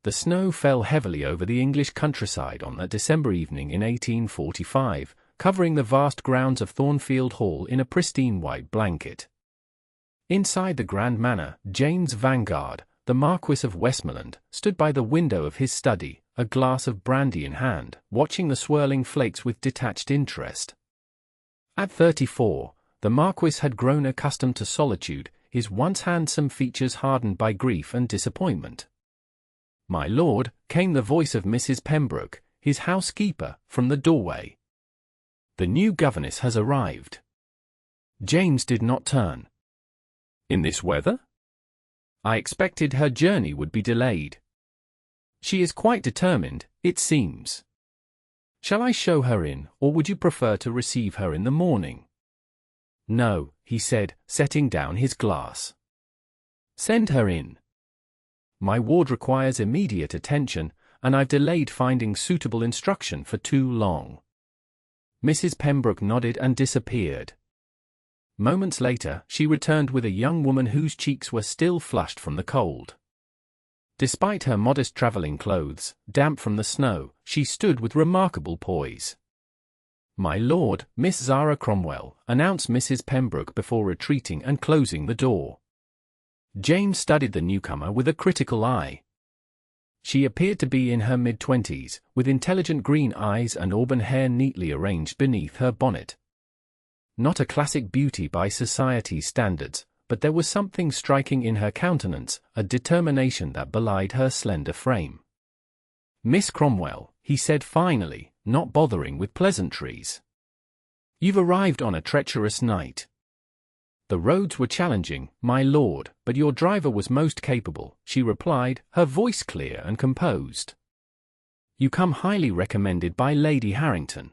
The snow fell heavily over the English countryside on that December evening in 1845, covering the vast grounds of Thornfield Hall in a pristine white blanket. Inside the grand manor, Jane's vanguard, the Marquess of Westmoreland, stood by the window of his study, a glass of brandy in hand, watching the swirling flakes with detached interest. At 34, the Marquis had grown accustomed to solitude, his once handsome features hardened by grief and disappointment. "My lord," came the voice of Mrs. Pembroke, his housekeeper, from the doorway. "The new governess has arrived." James did not turn. "In this weather?" "I expected her journey would be delayed." "She is quite determined, it seems." "Shall I show her in, or would you prefer to receive her in the morning?" "No," he said, setting down his glass. "Send her in. My ward requires immediate attention, and I've delayed finding suitable instruction for too long." Mrs. Pembroke nodded and disappeared. Moments later, she returned with a young woman whose cheeks were still flushed from the cold. Despite her modest traveling clothes, damp from the snow, she stood with remarkable poise. "My lord, Miss Zara Cromwell," announced Mrs. Pembroke before retreating and closing the door. James studied the newcomer with a critical eye. She appeared to be in her mid-twenties, with intelligent green eyes and auburn hair neatly arranged beneath her bonnet. Not a classic beauty by society's standards, but there was something striking in her countenance, a determination that belied her slender frame. "Miss Cromwell," he said finally, not bothering with pleasantries. "You've arrived on a treacherous night." "The roads were challenging, my lord, but your driver was most capable," she replied, her voice clear and composed. "You come highly recommended by Lady Harrington.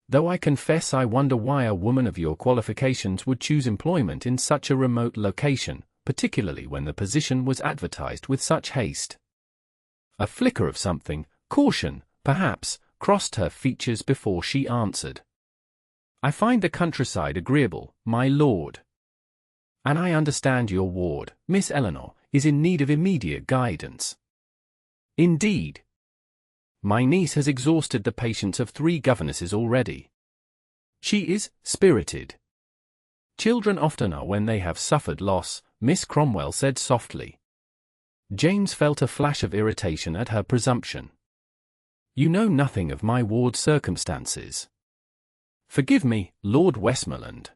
Though I confess I wonder why a woman of your qualifications would choose employment in such a remote location, particularly when the position was advertised with such haste." A flicker of something, caution, perhaps, crossed her features before she answered. "I find the countryside agreeable, my lord. And I understand your ward, Miss Eleanor, is in need of immediate guidance." "Indeed. My niece has exhausted the patience of 3 governesses already. She is spirited." "Children often are when they have suffered loss," Miss Cromwell said softly. James felt a flash of irritation at her presumption. "You know nothing of my ward's circumstances." "Forgive me, Lord Westmoreland.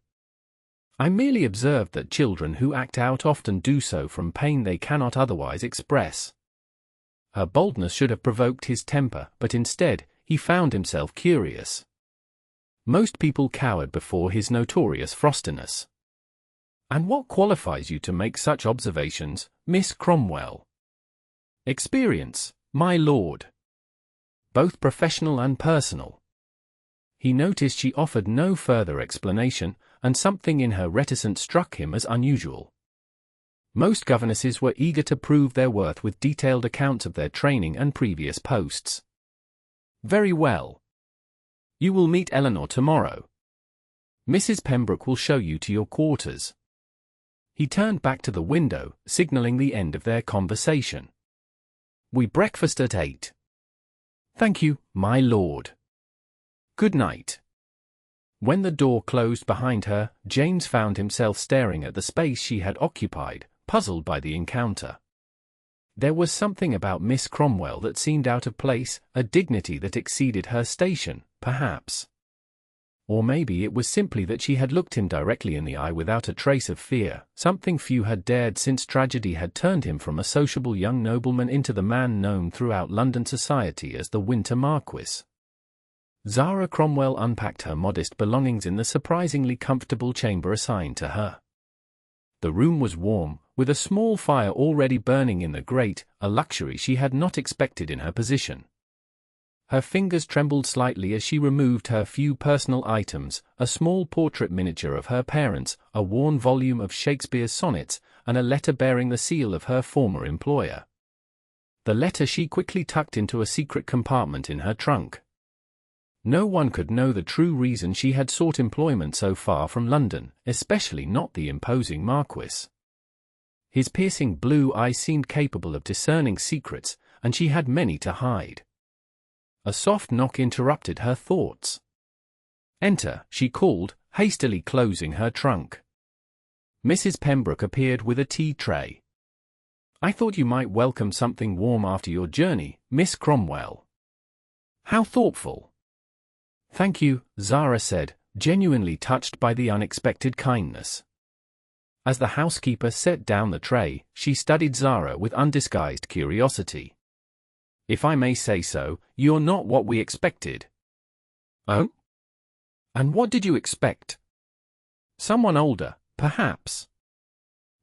I merely observed that children who act out often do so from pain they cannot otherwise express." Her boldness should have provoked his temper, but instead, he found himself curious. Most people cowered before his notorious frostiness. "And what qualifies you to make such observations, Miss Cromwell?" "Experience, my lord. Both professional and personal." He noticed she offered no further explanation, and something in her reticence struck him as unusual. Most governesses were eager to prove their worth with detailed accounts of their training and previous posts. "Very well. You will meet Eleanor tomorrow. Mrs. Pembroke will show you to your quarters." He turned back to the window, signaling the end of their conversation. "We breakfast at 8. "Thank you, my lord. Good night." When the door closed behind her, James found himself staring at the space she had occupied, puzzled by the encounter. There was something about Miss Cromwell that seemed out of place, a dignity that exceeded her station, perhaps. Or maybe it was simply that she had looked him directly in the eye without a trace of fear, something few had dared since tragedy had turned him from a sociable young nobleman into the man known throughout London society as the Winter Marquis. Zara Cromwell unpacked her modest belongings in the surprisingly comfortable chamber assigned to her. The room was warm, with a small fire already burning in the grate, a luxury she had not expected in her position. Her fingers trembled slightly as she removed her few personal items, a small portrait miniature of her parents, a worn volume of Shakespeare's sonnets, and a letter bearing the seal of her former employer. The letter she quickly tucked into a secret compartment in her trunk. No one could know the true reason she had sought employment so far from London, especially not the imposing Marquis. His piercing blue eyes seemed capable of discerning secrets, and she had many to hide. A soft knock interrupted her thoughts. "Enter," she called, hastily closing her trunk. Mrs. Pembroke appeared with a tea tray. "I thought you might welcome something warm after your journey, Miss Cromwell." "How thoughtful." "Thank you," Zara said, genuinely touched by the unexpected kindness. As the housekeeper set down the tray, she studied Zara with undisguised curiosity. "If I may say so, you're not what we expected." "Oh? And what did you expect?" "Someone older, perhaps."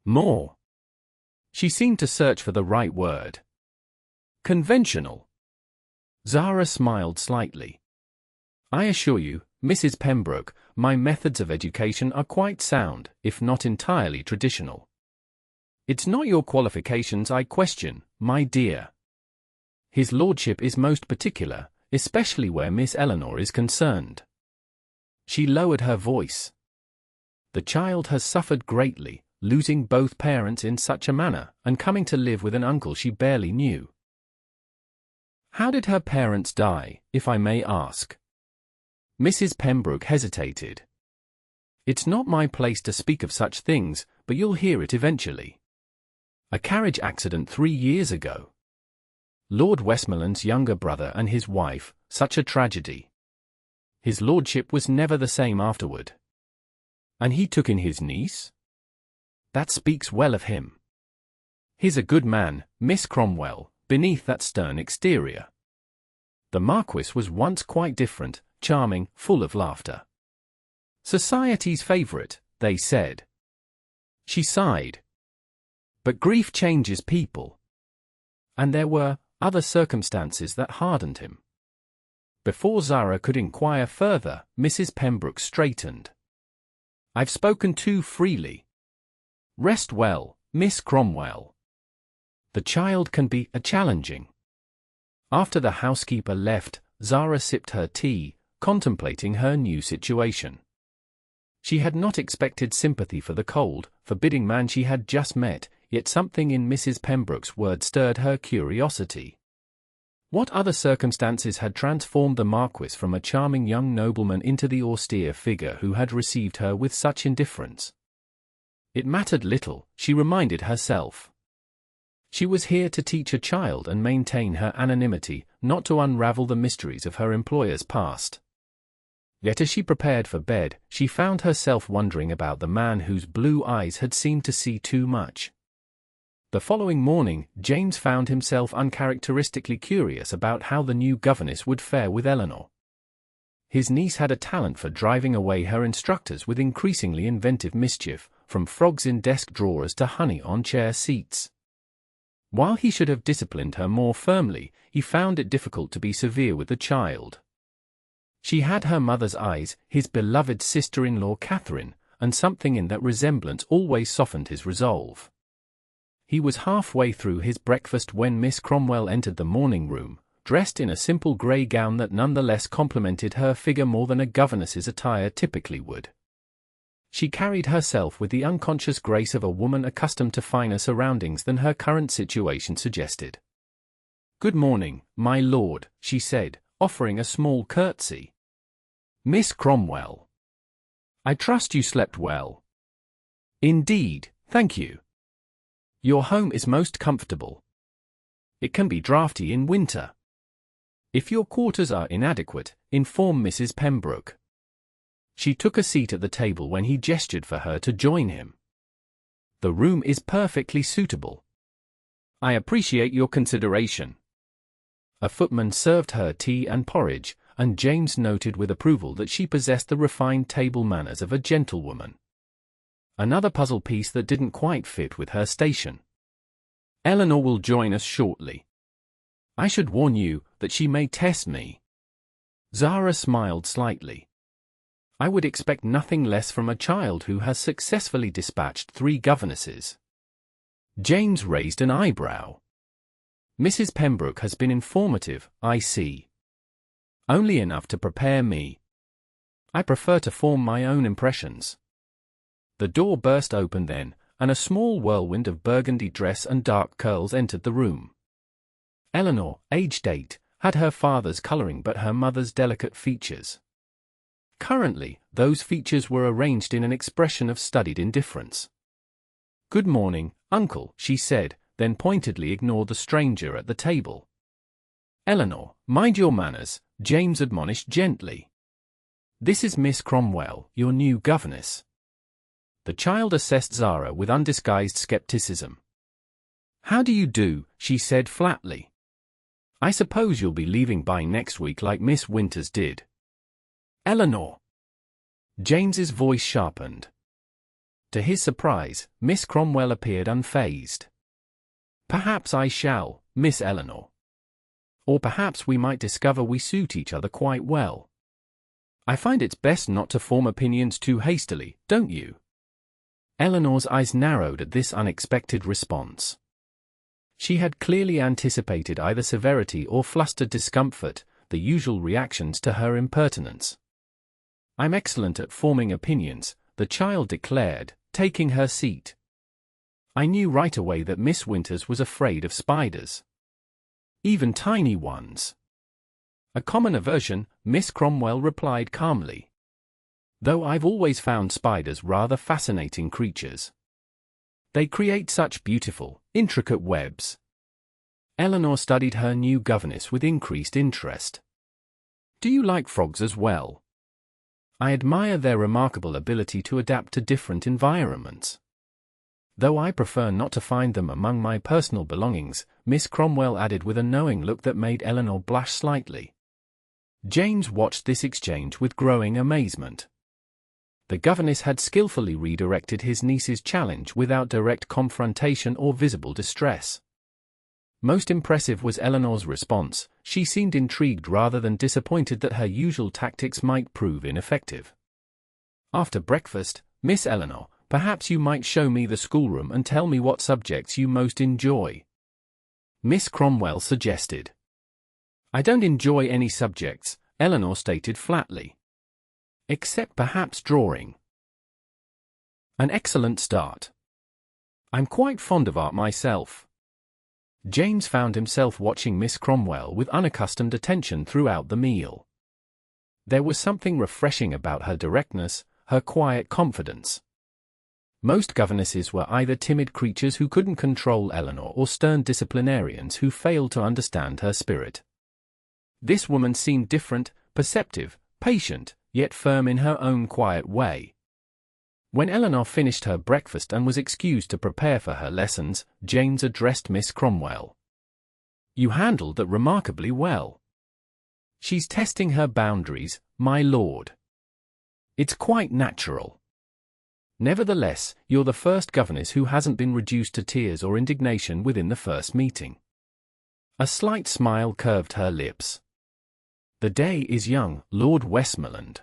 "More." She seemed to search for the right word. "Conventional." Zara smiled slightly. "I assure you, Mrs. Pembroke, my methods of education are quite sound, if not entirely traditional." "It's not your qualifications I question, my dear. His lordship is most particular, especially where Miss Eleanor is concerned." She lowered her voice. "The child has suffered greatly, losing both parents in such a manner, and coming to live with an uncle she barely knew." "How did her parents die, if I may ask?" Mrs. Pembroke hesitated. "It's not my place to speak of such things, but you'll hear it eventually. A carriage accident 3 years ago. Lord Westmoreland's younger brother and his wife, such a tragedy. His lordship was never the same afterward." "And he took in his niece?" "That speaks well of him. He's a good man, Miss Cromwell, beneath that stern exterior. The Marquess was once quite different, charming, full of laughter. Society's favourite, they said." She sighed. "But grief changes people. And there were other circumstances that hardened him." Before Zara could inquire further, Mrs. Pembroke straightened. "I've spoken too freely. Rest well, Miss Cromwell. The child can be challenging." After the housekeeper left, Zara sipped her tea, contemplating her new situation. She had not expected sympathy for the cold, forbidding man she had just met, yet something in Mrs. Pembroke's words stirred her curiosity. What other circumstances had transformed the Marquis from a charming young nobleman into the austere figure who had received her with such indifference? It mattered little, she reminded herself. She was here to teach a child and maintain her anonymity, not to unravel the mysteries of her employer's past. Yet as she prepared for bed, she found herself wondering about the man whose blue eyes had seemed to see too much. The following morning, James found himself uncharacteristically curious about how the new governess would fare with Eleanor. His niece had a talent for driving away her instructors with increasingly inventive mischief, from frogs in desk drawers to honey on chair seats. While he should have disciplined her more firmly, he found it difficult to be severe with the child. She had her mother's eyes, his beloved sister-in-law Catherine, and something in that resemblance always softened his resolve. He was halfway through his breakfast when Miss Cromwell entered the morning room, dressed in a simple grey gown that nonetheless complemented her figure more than a governess's attire typically would. She carried herself with the unconscious grace of a woman accustomed to finer surroundings than her current situation suggested. "Good morning, my lord," she said, offering a small curtsy. "Miss Cromwell. I trust you slept well." "Indeed, thank you. Your home is most comfortable. It can be draughty in winter. If your quarters are inadequate, inform Mrs. Pembroke." She took a seat at the table when he gestured for her to join him. "The room is perfectly suitable." "I appreciate your consideration." A footman served her tea and porridge, and James noted with approval that she possessed the refined table manners of a gentlewoman. Another puzzle piece that didn't quite fit with her station. "Eleanor will join us shortly. I should warn you that she may test me." Zara smiled slightly. "I would expect nothing less from a child who has successfully dispatched 3 governesses." James raised an eyebrow. "Mrs. Pembroke has been informative, I see." "Only enough to prepare me. I prefer to form my own impressions." The door burst open then, and a small whirlwind of burgundy dress and dark curls entered the room. Eleanor, aged 8, had her father's coloring but her mother's delicate features. Currently, those features were arranged in an expression of studied indifference. "Good morning, uncle," she said, then pointedly ignored the stranger at the table. "Eleanor, mind your manners," James admonished gently. "This is Miss Cromwell, your new governess." The child assessed Zara with undisguised skepticism. "How do you do?" she said flatly. "I suppose you'll be leaving by next week like Miss Winters did." "Eleanor." James's voice sharpened. To his surprise, Miss Cromwell appeared unfazed. "Perhaps I shall, Miss Eleanor. Or perhaps we might discover we suit each other quite well. I find it's best not to form opinions too hastily, don't you?" Eleanor's eyes narrowed at this unexpected response. She had clearly anticipated either severity or flustered discomfort, the usual reactions to her impertinence. "I'm excellent at forming opinions," the child declared, taking her seat. "I knew right away that Miss Winters was afraid of spiders. Even tiny ones." "A common aversion," Miss Cromwell replied calmly. "Though I've always found spiders rather fascinating creatures. They create such beautiful, intricate webs." Eleanor studied her new governess with increased interest. "Do you like frogs as well?" "I admire their remarkable ability to adapt to different environments. Though I prefer not to find them among my personal belongings," Miss Cromwell added with a knowing look that made Eleanor blush slightly. James watched this exchange with growing amazement. The governess had skillfully redirected his niece's challenge without direct confrontation or visible distress. Most impressive was Eleanor's response. She seemed intrigued rather than disappointed that her usual tactics might prove ineffective. "After breakfast, Miss Eleanor, perhaps you might show me the schoolroom and tell me what subjects you most enjoy," Miss Cromwell suggested. "I don't enjoy any subjects," Eleanor stated flatly. "Except perhaps drawing." "An excellent start. I'm quite fond of art myself." James found himself watching Miss Cromwell with unaccustomed attention throughout the meal. There was something refreshing about her directness, her quiet confidence. Most governesses were either timid creatures who couldn't control Eleanor or stern disciplinarians who failed to understand her spirit. This woman seemed different, perceptive, patient, yet firm in her own quiet way. When Eleanor finished her breakfast and was excused to prepare for her lessons, James addressed Miss Cromwell. "You handled that remarkably well." "She's testing her boundaries, my lord. It's quite natural. Nevertheless, you're the first governess who hasn't been reduced to tears or indignation within the first meeting." A slight smile curved her lips. "The day is young, Lord Westmoreland."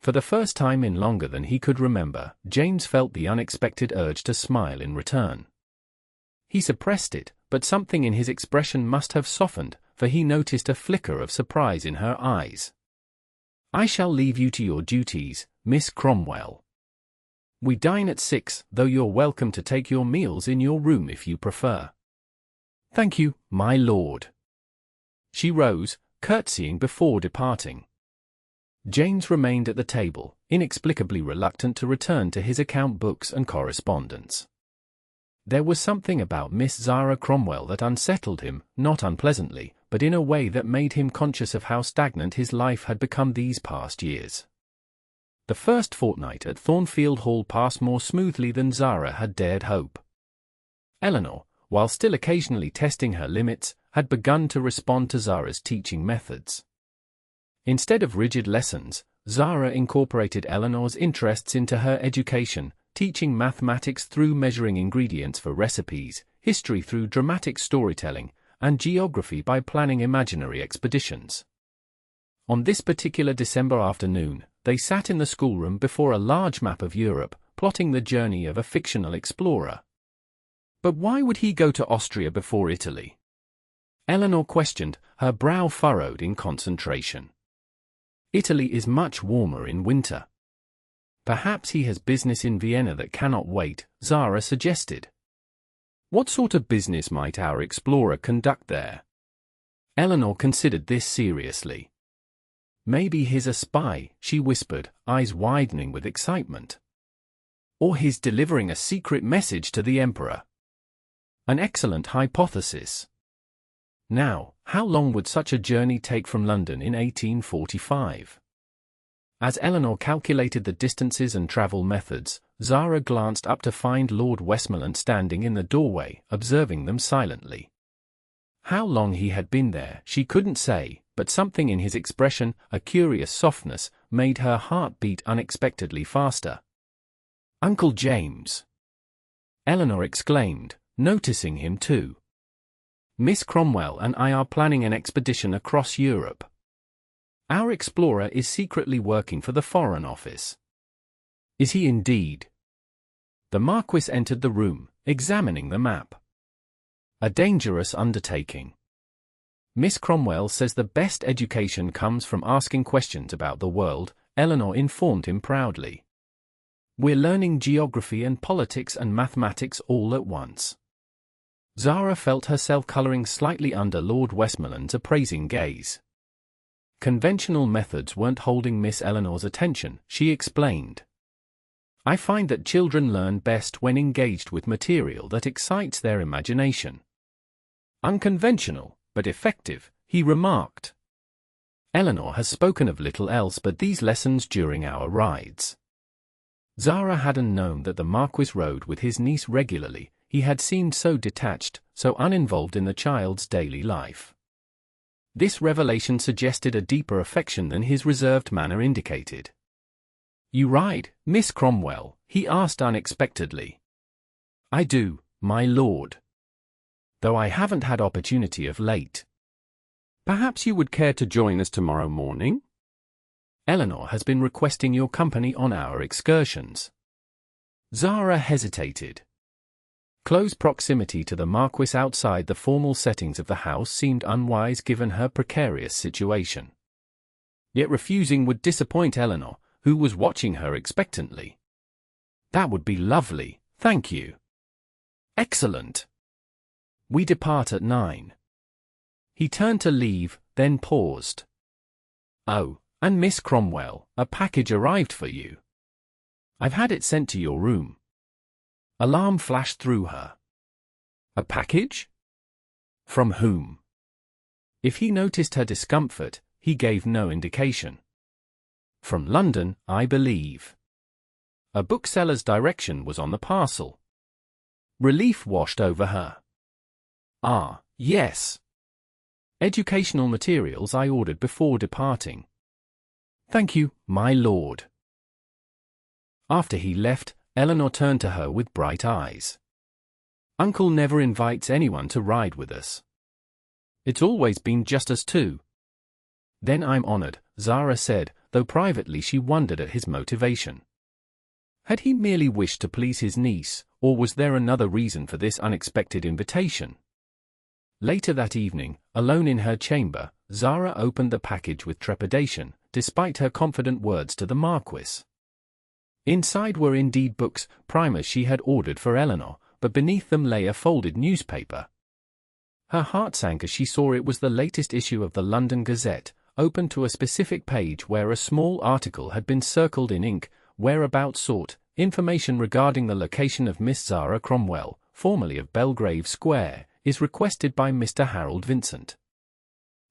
For the first time in longer than he could remember, James felt the unexpected urge to smile in return. He suppressed it, but something in his expression must have softened, for he noticed a flicker of surprise in her eyes. "I shall leave you to your duties, Miss Cromwell. We dine at 6, though you're welcome to take your meals in your room if you prefer." "Thank you, my lord." She rose, curtsying before departing. James remained at the table, inexplicably reluctant to return to his account books and correspondence. There was something about Miss Zara Cromwell that unsettled him, not unpleasantly, but in a way that made him conscious of how stagnant his life had become these past years. The first fortnight at Thornfield Hall passed more smoothly than Zara had dared hope. Eleanor, while still occasionally testing her limits, had begun to respond to Zara's teaching methods. Instead of rigid lessons, Zara incorporated Eleanor's interests into her education, teaching mathematics through measuring ingredients for recipes, history through dramatic storytelling, and geography by planning imaginary expeditions. On this particular December afternoon, they sat in the schoolroom before a large map of Europe, plotting the journey of a fictional explorer. But why would he go to Austria before Italy? Eleanor questioned, her brow furrowed in concentration. Italy is much warmer in winter. Perhaps he has business in Vienna that cannot wait, Zara suggested. What sort of business might our explorer conduct there? Eleanor considered this seriously. Maybe he's a spy, she whispered, eyes widening with excitement. Or he's delivering a secret message to the Emperor. An excellent hypothesis. Now, how long would such a journey take from London in 1845? As Eleanor calculated the distances and travel methods, Zara glanced up to find Lord Westmoreland standing in the doorway, observing them silently. How long he had been there, she couldn't say, but something in his expression, a curious softness, made her heart beat unexpectedly faster. "Uncle James!" Eleanor exclaimed, noticing him too. "Miss Cromwell and I are planning an expedition across Europe. Our explorer is secretly working for the Foreign Office." "Is he indeed?" The Marquess entered the room, examining the map. "A dangerous undertaking. Miss Cromwell says the best education comes from asking questions about the world," Eleanor informed him proudly. "We're learning geography and politics and mathematics all at once." Zara felt herself coloring slightly under Lord Westmoreland's appraising gaze. Conventional methods weren't holding Miss Eleanor's attention, she explained. "I find that children learn best when engaged with material that excites their imagination." "Unconventional, but effective," he remarked. "Eleanor has spoken of little else but these lessons during our rides." Zara hadn't known that the Marquis rode with his niece regularly. He had seemed so detached, so uninvolved in the child's daily life. This revelation suggested a deeper affection than his reserved manner indicated. "You ride, Miss Cromwell?" he asked unexpectedly. "I do, my lord. Though I haven't had opportunity of late. Perhaps you would care to join us tomorrow morning? Eleanor has been requesting your company on our excursions." Zara hesitated. Close proximity to the Marquis outside the formal settings of the house seemed unwise given her precarious situation. Yet refusing would disappoint Eleanor, who was watching her expectantly. "That would be lovely, thank you." "Excellent. We depart at 9. He turned to leave, then paused. "Oh, and Miss Cromwell, a package arrived for you. I've had it sent to your room." Alarm flashed through her. "A package? From whom?" If he noticed her discomfort, he gave no indication. "From London, I believe." A bookseller's direction was on the parcel. Relief washed over her. "Ah, yes. Educational materials I ordered before departing." "Thank you, my lord." After he left, Eleanor turned to her with bright eyes. "Uncle never invites anyone to ride with us. It's always been just us two." "Then I'm honored," Zara said, though privately she wondered at his motivation. Had he merely wished to please his niece, or was there another reason for this unexpected invitation? Later that evening, alone in her chamber, Zara opened the package with trepidation, despite her confident words to the Marquis. Inside were indeed books, primers she had ordered for Eleanor, but beneath them lay a folded newspaper. Her heart sank as she saw it was the latest issue of the London Gazette, open to a specific page where a small article had been circled in ink, whereabouts sought, information regarding the location of Miss Zara Cromwell, formerly of Belgrave Square, is requested by Mr. Harold Vincent.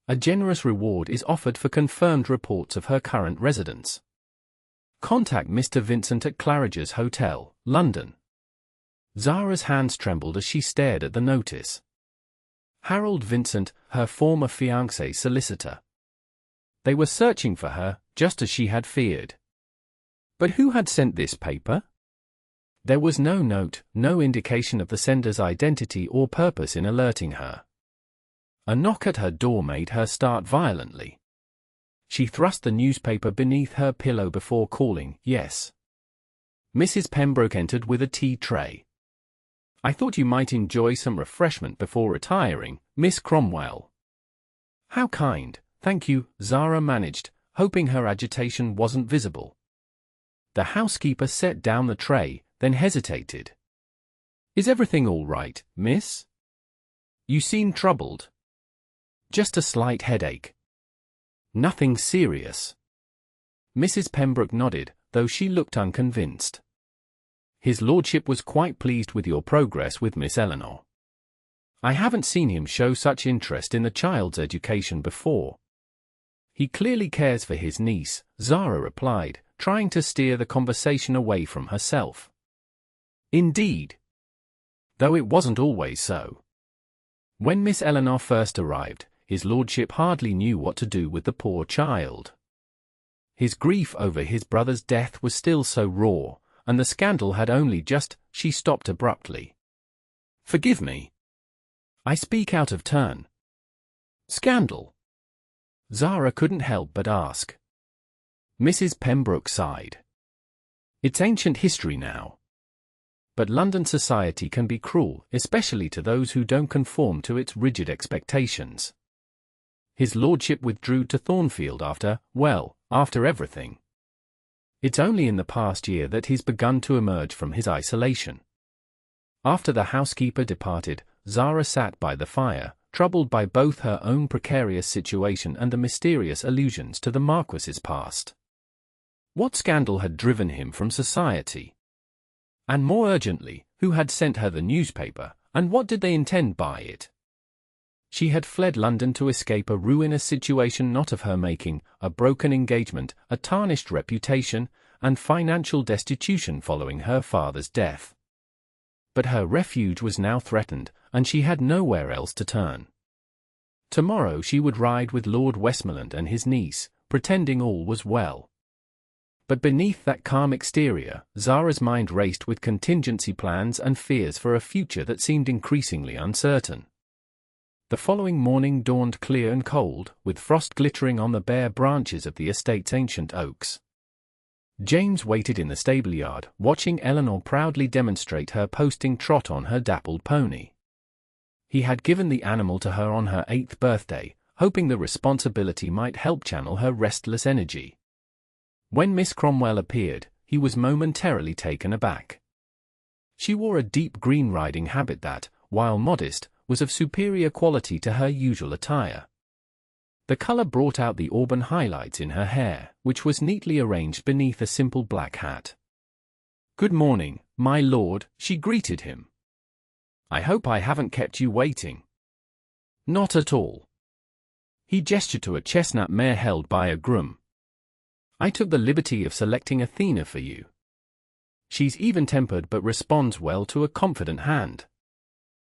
A generous reward is offered for confirmed reports of her current residence. Contact Mr. Vincent at Claridge's Hotel, London. Zara's hands trembled as she stared at the notice. Harold Vincent, her former fiancé solicitor. They were searching for her, just as she had feared. But who had sent this paper? There was no note, no indication of the sender's identity or purpose in alerting her. A knock at her door made her start violently. She thrust the newspaper beneath her pillow before calling, "Yes." Mrs. Pembroke entered with a tea tray. "I thought you might enjoy some refreshment before retiring, Miss Cromwell." "How kind, thank you," Zara managed, hoping her agitation wasn't visible. The housekeeper set down the tray, then hesitated. Is everything all right, miss? You seem troubled. Just a slight headache. Nothing serious. Mrs. Pembroke nodded, though she looked unconvinced. His lordship was quite pleased with your progress with Miss Eleanor. I haven't seen him show such interest in the child's education before. He clearly cares for his niece, Zara replied, trying to steer the conversation away from herself. Indeed. Though it wasn't always so. When Miss Eleanor first arrived, his lordship hardly knew what to do with the poor child. His grief over his brother's death was still so raw, and the scandal had only just. She stopped abruptly. Forgive me. I speak out of turn. Scandal? Zara couldn't help but ask. Mrs. Pembroke sighed. It's ancient history now. But London society can be cruel, especially to those who don't conform to its rigid expectations. His lordship withdrew to Thornfield after everything. It's only in the past year that he's begun to emerge from his isolation. After the housekeeper departed, Zara sat by the fire, troubled by both her own precarious situation and the mysterious allusions to the Marquess's past. What scandal had driven him from society? And more urgently, who had sent her the newspaper, and what did they intend by it? She had fled London to escape a ruinous situation not of her making, a broken engagement, a tarnished reputation, and financial destitution following her father's death. But her refuge was now threatened, and she had nowhere else to turn. Tomorrow she would ride with Lord Westmoreland and his niece, pretending all was well. But beneath that calm exterior, Zara's mind raced with contingency plans and fears for a future that seemed increasingly uncertain. The following morning dawned clear and cold, with frost glittering on the bare branches of the estate's ancient oaks. James waited in the stable-yard, watching Eleanor proudly demonstrate her posting trot on her dappled pony. He had given the animal to her on her 8th birthday, hoping the responsibility might help channel her restless energy. When Miss Cromwell appeared, he was momentarily taken aback. She wore a deep green riding habit that, while modest, was of superior quality to her usual attire. The color brought out the auburn highlights in her hair, which was neatly arranged beneath a simple black hat. "Good morning, my lord," she greeted him. "I hope I haven't kept you waiting." "Not at all." He gestured to a chestnut mare held by a groom. "I took the liberty of selecting Athena for you. She's even-tempered but responds well to a confident hand."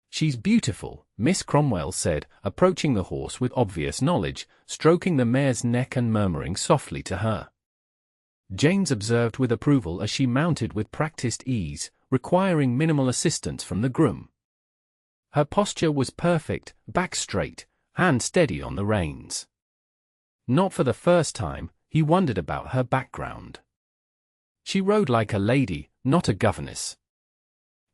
"She's beautiful," Miss Cromwell said, approaching the horse with obvious knowledge, stroking the mare's neck and murmuring softly to her. James observed with approval as she mounted with practiced ease, requiring minimal assistance from the groom. Her posture was perfect, back straight, hand steady on the reins. Not for the first time, he wondered about her background. She rode like a lady, not a governess.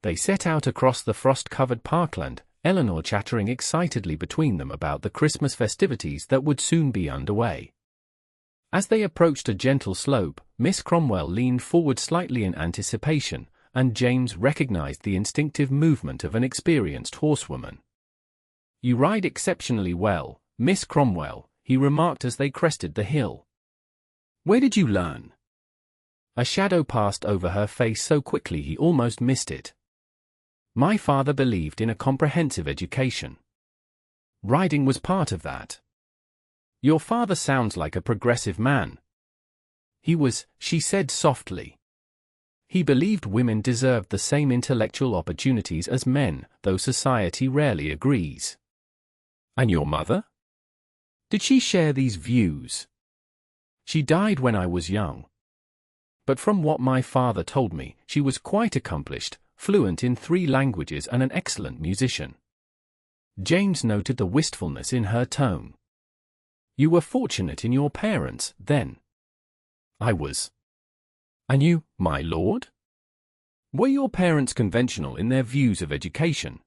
They set out across the frost-covered parkland, Eleanor chattering excitedly between them about the Christmas festivities that would soon be underway. As they approached a gentle slope, Miss Cromwell leaned forward slightly in anticipation, and James recognized the instinctive movement of an experienced horsewoman. "You ride exceptionally well, Miss Cromwell," he remarked as they crested the hill. "Where did you learn?" A shadow passed over her face so quickly he almost missed it. "My father believed in a comprehensive education. Riding was part of that." "Your father sounds like a progressive man." "He was," she said softly. "He believed women deserved the same intellectual opportunities as men, though society rarely agrees." "And your mother? Did she share these views?" "She died when I was young. But from what my father told me, she was quite accomplished, fluent in 3 languages and an excellent musician." James noted the wistfulness in her tone. "You were fortunate in your parents, then." "I was." "And you, my lord? Were your parents conventional in their views of education?"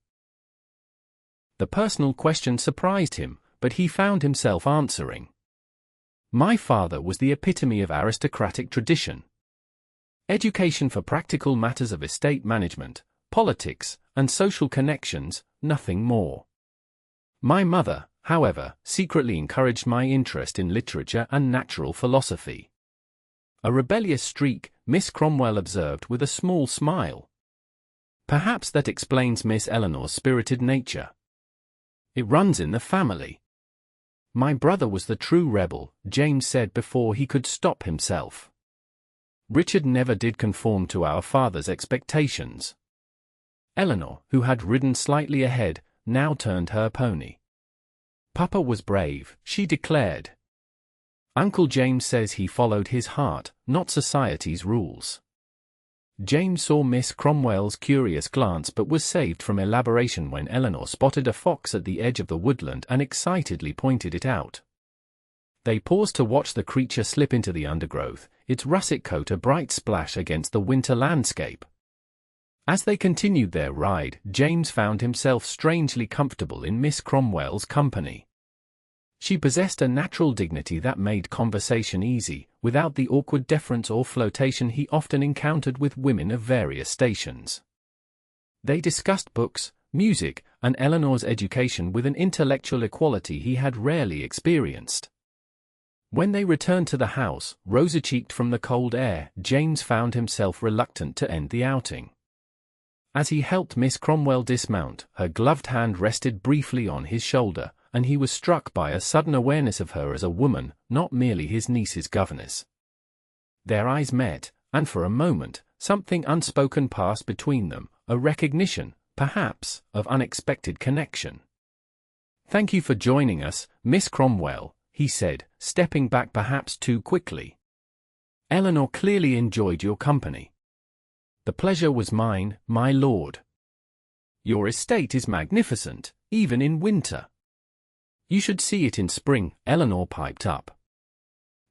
The personal question surprised him, but he found himself answering. "My father was the epitome of aristocratic tradition. Education for practical matters of estate management, politics, and social connections, nothing more. My mother, however, secretly encouraged my interest in literature and natural philosophy. A rebellious streak, Miss Cromwell observed with a small smile. Perhaps that explains Miss Eleanor's spirited nature. It runs in the family. My brother was the true rebel, James said before he could stop himself. Richard never did conform to our father's expectations. Eleanor, who had ridden slightly ahead, now turned her pony. Papa was brave, she declared. Uncle James says he followed his heart, not society's rules. James saw Miss Cromwell's curious glance but was saved from elaboration when Eleanor spotted a fox at the edge of the woodland and excitedly pointed it out. They paused to watch the creature slip into the undergrowth, its russet coat a bright splash against the winter landscape. As they continued their ride, James found himself strangely comfortable in Miss Cromwell's company. She possessed a natural dignity that made conversation easy, without the awkward deference or flirtation he often encountered with women of various stations. They discussed books, music, and Eleanor's education with an intellectual equality he had rarely experienced. When they returned to the house, rosy-cheeked from the cold air, James found himself reluctant to end the outing. As he helped Miss Cromwell dismount, her gloved hand rested briefly on his shoulder, and he was struck by a sudden awareness of her as a woman, not merely his niece's governess. Their eyes met, and for a moment, something unspoken passed between them, a recognition, perhaps, of unexpected connection. "Thank you for joining us, Miss Cromwell," he said, stepping back perhaps too quickly. "Eleanor clearly enjoyed your company." "The pleasure was mine, my lord." "Your estate is magnificent, even in winter." "You should see it in spring," Eleanor piped up.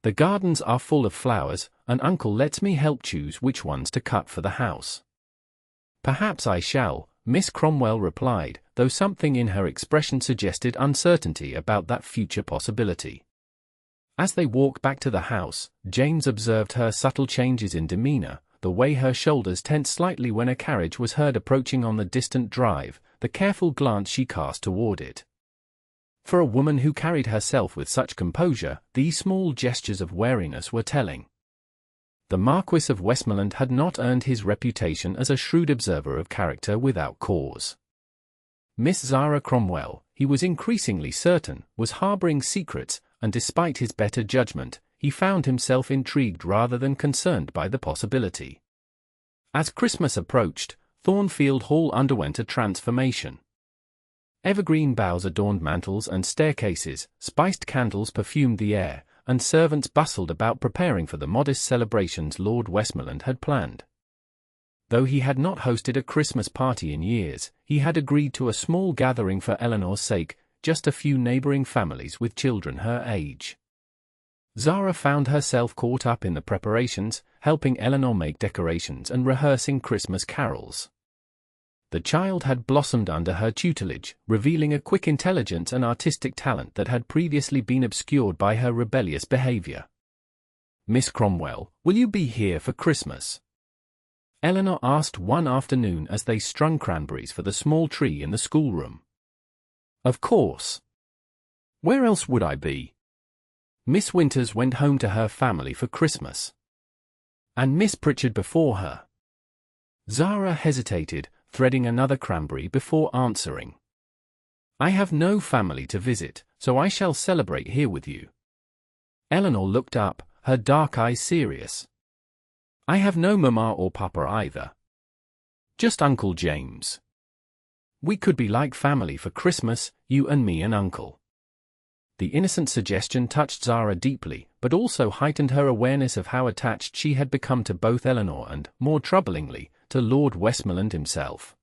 "The gardens are full of flowers, and Uncle lets me help choose which ones to cut for the house." "Perhaps I shall," Miss Cromwell replied, though something in her expression suggested uncertainty about that future possibility. As they walked back to the house, James observed her subtle changes in demeanor, the way her shoulders tensed slightly when a carriage was heard approaching on the distant drive, the careful glance she cast toward it. For a woman who carried herself with such composure, these small gestures of wariness were telling. The Marquess of Westmoreland had not earned his reputation as a shrewd observer of character without cause. Miss Zara Cromwell, he was increasingly certain, was harboring secrets, and despite his better judgment, he found himself intrigued rather than concerned by the possibility. As Christmas approached, Thornfield Hall underwent a transformation. Evergreen boughs adorned mantels and staircases, spiced candles perfumed the air, and servants bustled about preparing for the modest celebrations Lord Westmoreland had planned. Though he had not hosted a Christmas party in years, he had agreed to a small gathering for Eleanor's sake, just a few neighboring families with children her age. Zara found herself caught up in the preparations, helping Eleanor make decorations and rehearsing Christmas carols. The child had blossomed under her tutelage, revealing a quick intelligence and artistic talent that had previously been obscured by her rebellious behavior. "Miss Cromwell, will you be here for Christmas?" Eleanor asked one afternoon as they strung cranberries for the small tree in the schoolroom. "Of course. Where else would I be?" Miss Winters went home to her family for Christmas. "And Miss Pritchard before her?" Zara hesitated, threading another cranberry before answering. "I have no family to visit, so I shall celebrate here with you." Eleanor looked up, her dark eyes serious. "I have no mamma or papa either. Just Uncle James. We could be like family for Christmas, you and me and Uncle." The innocent suggestion touched Zara deeply, but also heightened her awareness of how attached she had become to both Eleanor and, more troublingly, to Lord Westmoreland himself.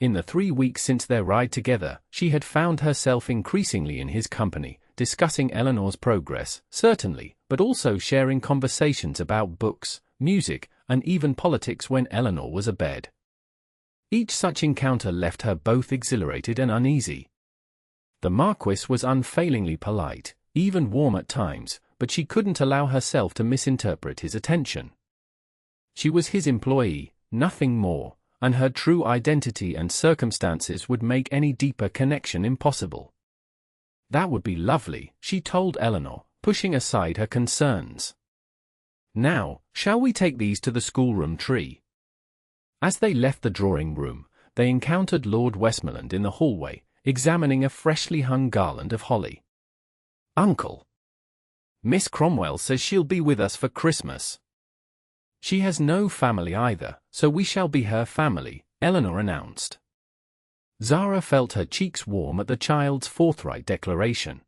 In the 3 weeks since their ride together, she had found herself increasingly in his company, discussing Eleanor's progress, certainly, but also sharing conversations about books, music, and even politics when Eleanor was abed. Each such encounter left her both exhilarated and uneasy. The Marquess was unfailingly polite, even warm at times, but she couldn't allow herself to misinterpret his attention. She was his employee, nothing more, and her true identity and circumstances would make any deeper connection impossible. That would be lovely, she told Eleanor, pushing aside her concerns. Now, shall we take these to the schoolroom tree? As they left the drawing room, they encountered Lord Westmoreland in the hallway, examining a freshly hung garland of holly. Uncle, Miss Cromwell says she'll be with us for Christmas. She has no family either, so we shall be her family, Eleanor announced. Zara felt her cheeks warm at the child's forthright declaration.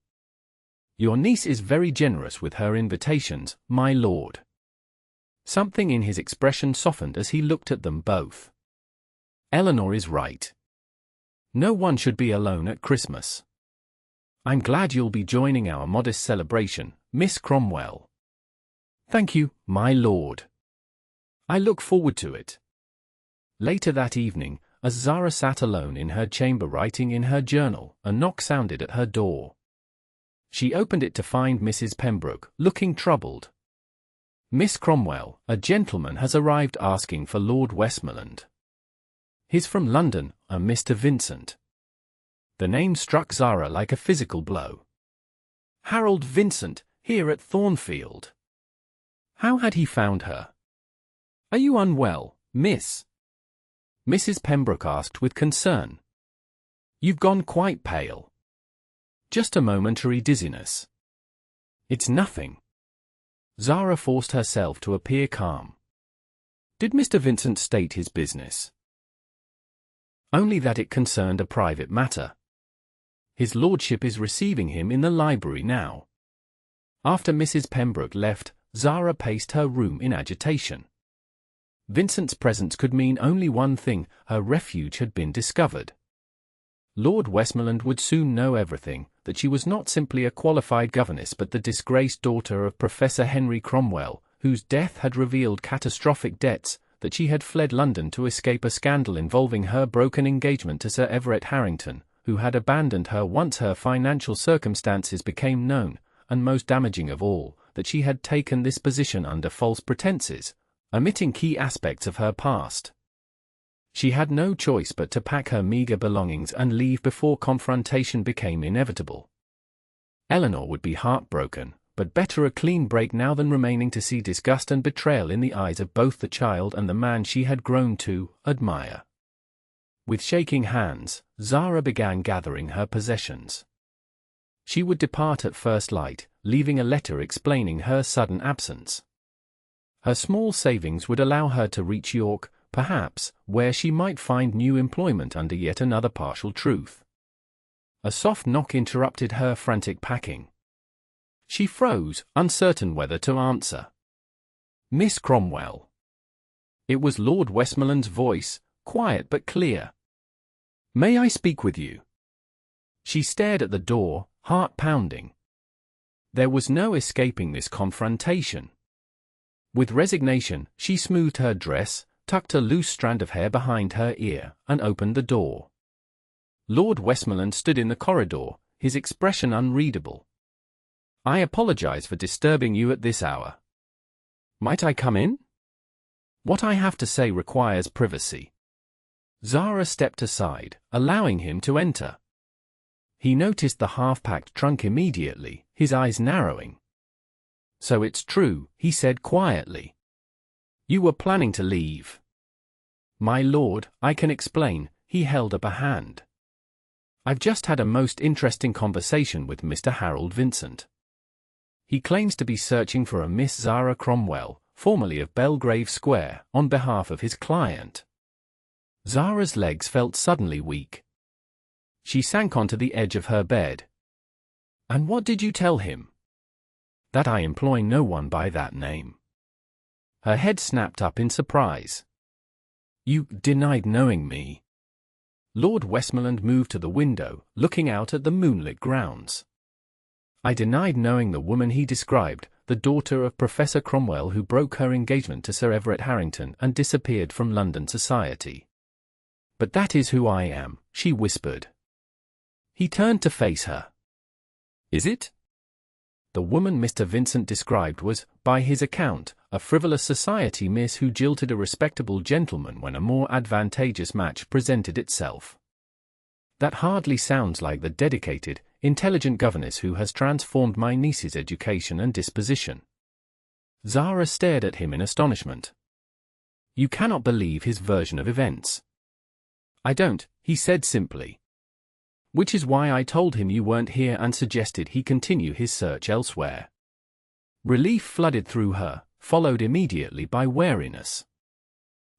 Your niece is very generous with her invitations, my lord. Something in his expression softened as he looked at them both. Eleanor is right. No one should be alone at Christmas. I'm glad you'll be joining our modest celebration, Miss Cromwell. Thank you, my lord. I look forward to it. Later that evening, as Zara sat alone in her chamber writing in her journal, a knock sounded at her door. She opened it to find Mrs. Pembroke, looking troubled. Miss Cromwell, a gentleman has arrived asking for Lord Westmoreland. He's from London, a Mr. Vincent. The name struck Zara like a physical blow. Harold Vincent, here at Thornfield. How had he found her? Are you unwell, miss? Mrs. Pembroke asked with concern. You've gone quite pale. Just a momentary dizziness. It's nothing. Zara forced herself to appear calm. Did Mr. Vincent state his business? Only that it concerned a private matter. His lordship is receiving him in the library now. After Mrs. Pembroke left, Zara paced her room in agitation. Vincent's presence could mean only one thing: her refuge had been discovered. Lord Westmoreland would soon know everything, that she was not simply a qualified governess but the disgraced daughter of Professor Henry Cromwell, whose death had revealed catastrophic debts, that she had fled London to escape a scandal involving her broken engagement to Sir Everett Harrington, who had abandoned her once her financial circumstances became known, and most damaging of all, that she had taken this position under false pretenses, omitting key aspects of her past. She had no choice but to pack her meagre belongings and leave before confrontation became inevitable. Eleanor would be heartbroken, but better a clean break now than remaining to see disgust and betrayal in the eyes of both the child and the man she had grown to admire. With shaking hands, Zara began gathering her possessions. She would depart at first light, leaving a letter explaining her sudden absence. Her small savings would allow her to reach York, perhaps, where she might find new employment under yet another partial truth. A soft knock interrupted her frantic packing. She froze, uncertain whether to answer. Miss Cromwell. It was Lord Westmoreland's voice, quiet but clear. May I speak with you? She stared at the door, heart pounding. There was no escaping this confrontation. With resignation, she smoothed her dress, tucked a loose strand of hair behind her ear, and opened the door. Lord Westmoreland stood in the corridor, his expression unreadable. I apologize for disturbing you at this hour. Might I come in? What I have to say requires privacy. Zara stepped aside, allowing him to enter. He noticed the half-packed trunk immediately, his eyes narrowing. So it's true, he said quietly. You were planning to leave. My lord, I can explain, he held up a hand. I've just had a most interesting conversation with Mr. Harold Vincent. He claims to be searching for a Miss Zara Cromwell, formerly of Belgrave Square, on behalf of his client. Zara's legs felt suddenly weak. She sank onto the edge of her bed. And what did you tell him? That I employ no one by that name. Her head snapped up in surprise. You denied knowing me. Lord Westmoreland moved to the window, looking out at the moonlit grounds. I denied knowing the woman he described, the daughter of Professor Cromwell who broke her engagement to Sir Everett Harrington and disappeared from London society. But that is who I am, she whispered. He turned to face her. Is it? The woman Mr. Vincent described was, by his account, a frivolous society miss who jilted a respectable gentleman when a more advantageous match presented itself. That hardly sounds like the dedicated, intelligent governess who has transformed my niece's education and disposition. Zara stared at him in astonishment. You cannot believe his version of events. I don't, he said simply. Which is why I told him you weren't here and suggested he continue his search elsewhere. Relief flooded through her, followed immediately by wariness.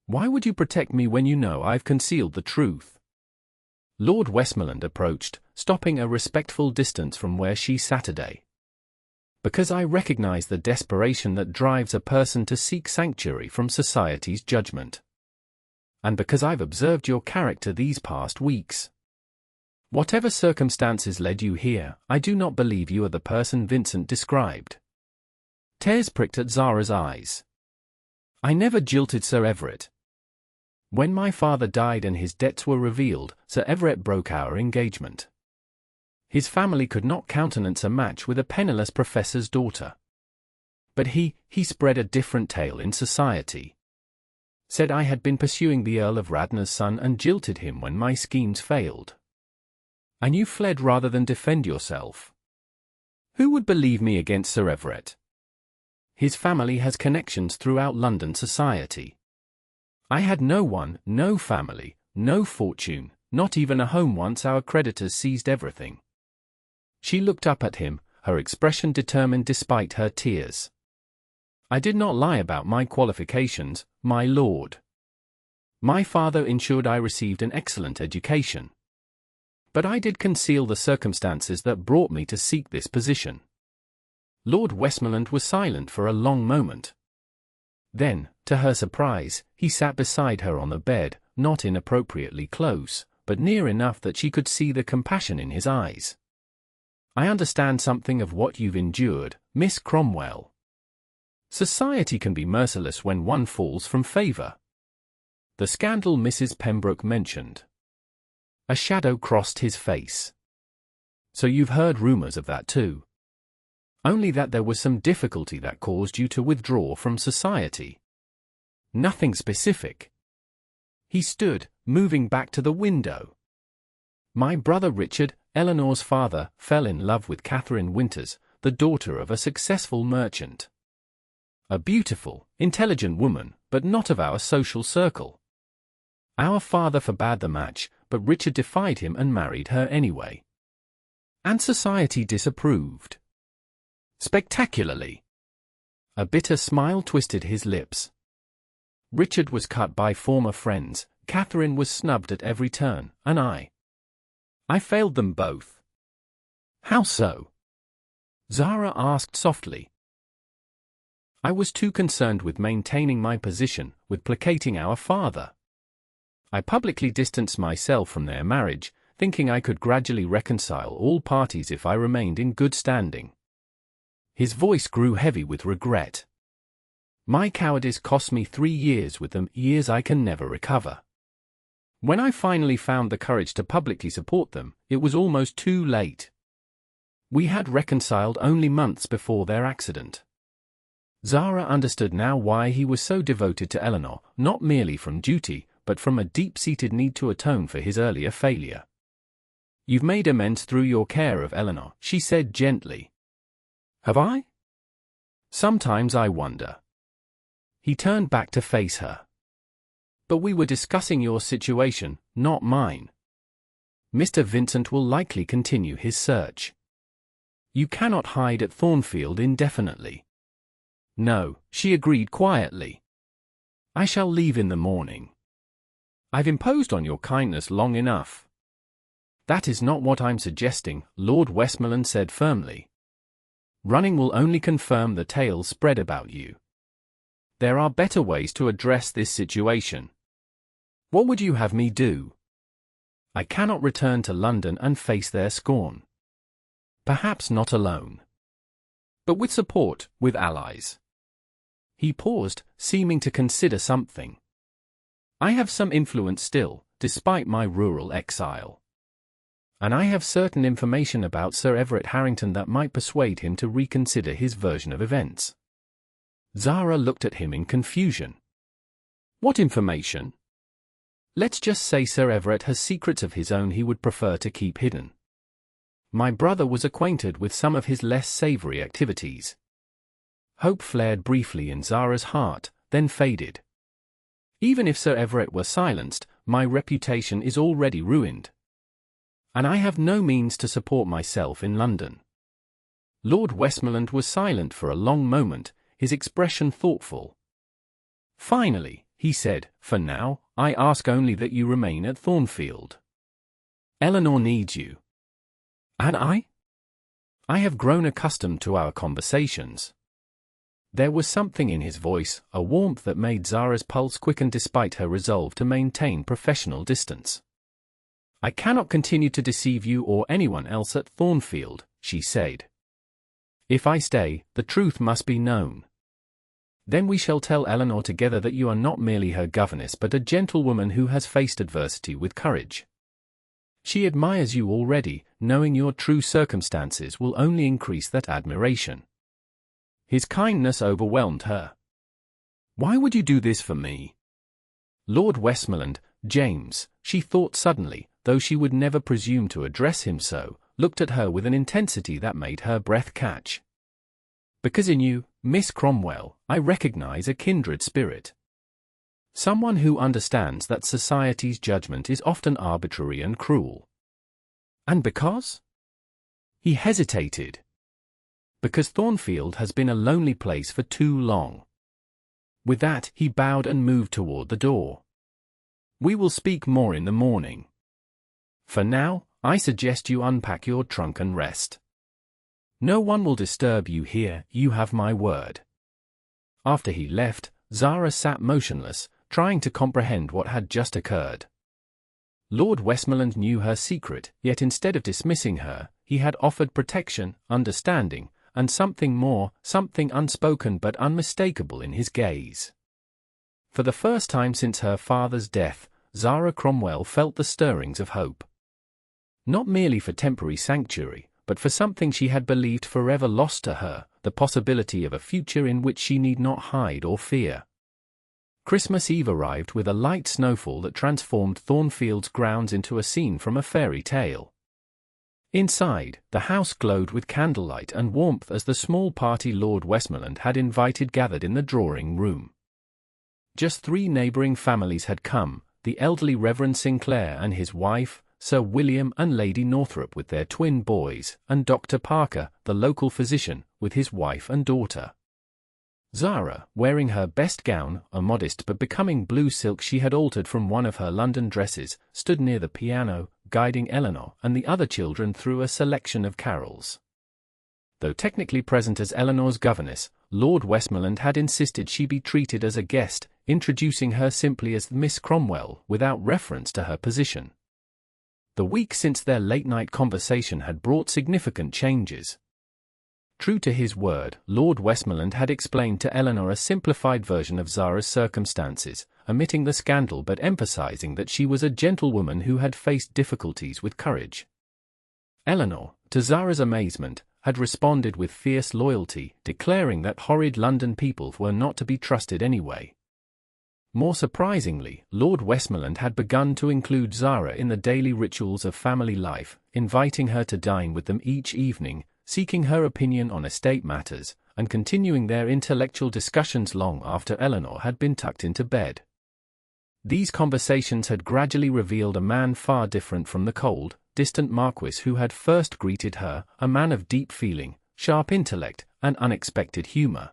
Why would you protect me when you know I've concealed the truth? Lord Westmoreland approached, stopping a respectful distance from where she sat today. Because I recognize the desperation that drives a person to seek sanctuary from society's judgment. And because I've observed your character these past weeks. Whatever circumstances led you here, I do not believe you are the person Vincent described. Tears pricked at Zara's eyes. I never jilted Sir Everett. When my father died and his debts were revealed, Sir Everett broke our engagement. His family could not countenance a match with a penniless professor's daughter. But he spread a different tale in society. Said I had been pursuing the Earl of Radnor's son and jilted him when my schemes failed. And you fled rather than defend yourself. Who would believe me against Sir Everett? His family has connections throughout London society. I had no one, no family, no fortune, not even a home once our creditors seized everything. She looked up at him, her expression determined despite her tears. I did not lie about my qualifications, my lord. My father ensured I received an excellent education. But I did conceal the circumstances that brought me to seek this position. Lord Westmoreland was silent for a long moment. Then, to her surprise, he sat beside her on the bed, not inappropriately close, but near enough that she could see the compassion in his eyes. I understand something of what you've endured, Miss Cromwell. Society can be merciless when one falls from favor. The scandal Mrs. Pembroke mentioned. A shadow crossed his face. So you've heard rumors of that too. Only that there was some difficulty that caused you to withdraw from society. Nothing specific. He stood, moving back to the window. My brother Richard, Eleanor's father, fell in love with Catherine Winters, the daughter of a successful merchant. A beautiful, intelligent woman, but not of our social circle. Our father forbade the match, but Richard defied him and married her anyway. And society disapproved. Spectacularly. A bitter smile twisted his lips. Richard was cut by former friends, Catherine was snubbed at every turn, and I failed them both. How so? Zara asked softly. I was too concerned with maintaining my position, with placating our father. I publicly distanced myself from their marriage, thinking I could gradually reconcile all parties if I remained in good standing. His voice grew heavy with regret. My cowardice cost me 3 years with them, years I can never recover. When I finally found the courage to publicly support them, it was almost too late. We had reconciled only months before their accident. Zara understood now why he was so devoted to Eleanor, not merely from duty, but from a deep-seated need to atone for his earlier failure. You've made amends through your care of Eleanor, she said gently. Have I? Sometimes I wonder. He turned back to face her. But we were discussing your situation, not mine. Mr. Vincent will likely continue his search. You cannot hide at Thornfield indefinitely. No, she agreed quietly. I shall leave in the morning. I've imposed on your kindness long enough. That is not what I'm suggesting, Lord Westmoreland said firmly. Running will only confirm the tale spread about you. There are better ways to address this situation. What would you have me do? I cannot return to London and face their scorn. Perhaps not alone. But with support, with allies. He paused, seeming to consider something. I have some influence still, despite my rural exile. And I have certain information about Sir Everett Harrington that might persuade him to reconsider his version of events. Zara looked at him in confusion. What information? Let's just say Sir Everett has secrets of his own he would prefer to keep hidden. My brother was acquainted with some of his less savory activities. Hope flared briefly in Zara's heart, then faded. Even if Sir Everett were silenced, my reputation is already ruined. And I have no means to support myself in London. Lord Westmoreland was silent for a long moment, his expression thoughtful. Finally, he said, for now, I ask only that you remain at Thornfield. Eleanor needs you. And I? I have grown accustomed to our conversations. There was something in his voice, a warmth that made Zara's pulse quicken despite her resolve to maintain professional distance. I cannot continue to deceive you or anyone else at Thornfield, she said. If I stay, the truth must be known. Then we shall tell Eleanor together that you are not merely her governess but a gentlewoman who has faced adversity with courage. She admires you already, knowing your true circumstances will only increase that admiration. His kindness overwhelmed her. Why would you do this for me? Lord Westmoreland, James, she thought suddenly, though she would never presume to address him so, looked at her with an intensity that made her breath catch. Because in you, Miss Cromwell, I recognize a kindred spirit. Someone who understands that society's judgment is often arbitrary and cruel. And because? He hesitated. Because Thornfield has been a lonely place for too long. With that, he bowed and moved toward the door. We will speak more in the morning. For now, I suggest you unpack your trunk and rest. No one will disturb you here, you have my word. After he left, Zara sat motionless, trying to comprehend what had just occurred. Lord Westmoreland knew her secret, yet instead of dismissing her, he had offered protection, understanding, and something more, something unspoken but unmistakable in his gaze. For the first time since her father's death, Zara Cromwell felt the stirrings of hope. Not merely for temporary sanctuary, but for something she had believed forever lost to her, the possibility of a future in which she need not hide or fear. Christmas Eve arrived with a light snowfall that transformed Thornfield's grounds into a scene from a fairy tale. Inside, the house glowed with candlelight and warmth as the small party Lord Westmoreland had invited gathered in the drawing-room. Just 3 neighbouring families had come, the elderly Reverend Sinclair and his wife, Sir William and Lady Northrop with their twin boys, and Dr. Parker, the local physician, with his wife and daughter. Zara, wearing her best gown, a modest but becoming blue silk she had altered from one of her London dresses, stood near the piano, guiding Eleanor and the other children through a selection of carols. Though technically present as Eleanor's governess, Lord Westmoreland had insisted she be treated as a guest, introducing her simply as Miss Cromwell without reference to her position. The week since their late-night conversation had brought significant changes. True to his word, Lord Westmoreland had explained to Eleanor a simplified version of Zara's circumstances, omitting the scandal but emphasizing that she was a gentlewoman who had faced difficulties with courage. Eleanor, to Zara's amazement, had responded with fierce loyalty, declaring that horrid London people were not to be trusted anyway. More surprisingly, Lord Westmoreland had begun to include Zara in the daily rituals of family life, inviting her to dine with them each evening, seeking her opinion on estate matters, and continuing their intellectual discussions long after Eleanor had been tucked into bed. These conversations had gradually revealed a man far different from the cold, distant Marquess who had first greeted her, a man of deep feeling, sharp intellect, and unexpected humour.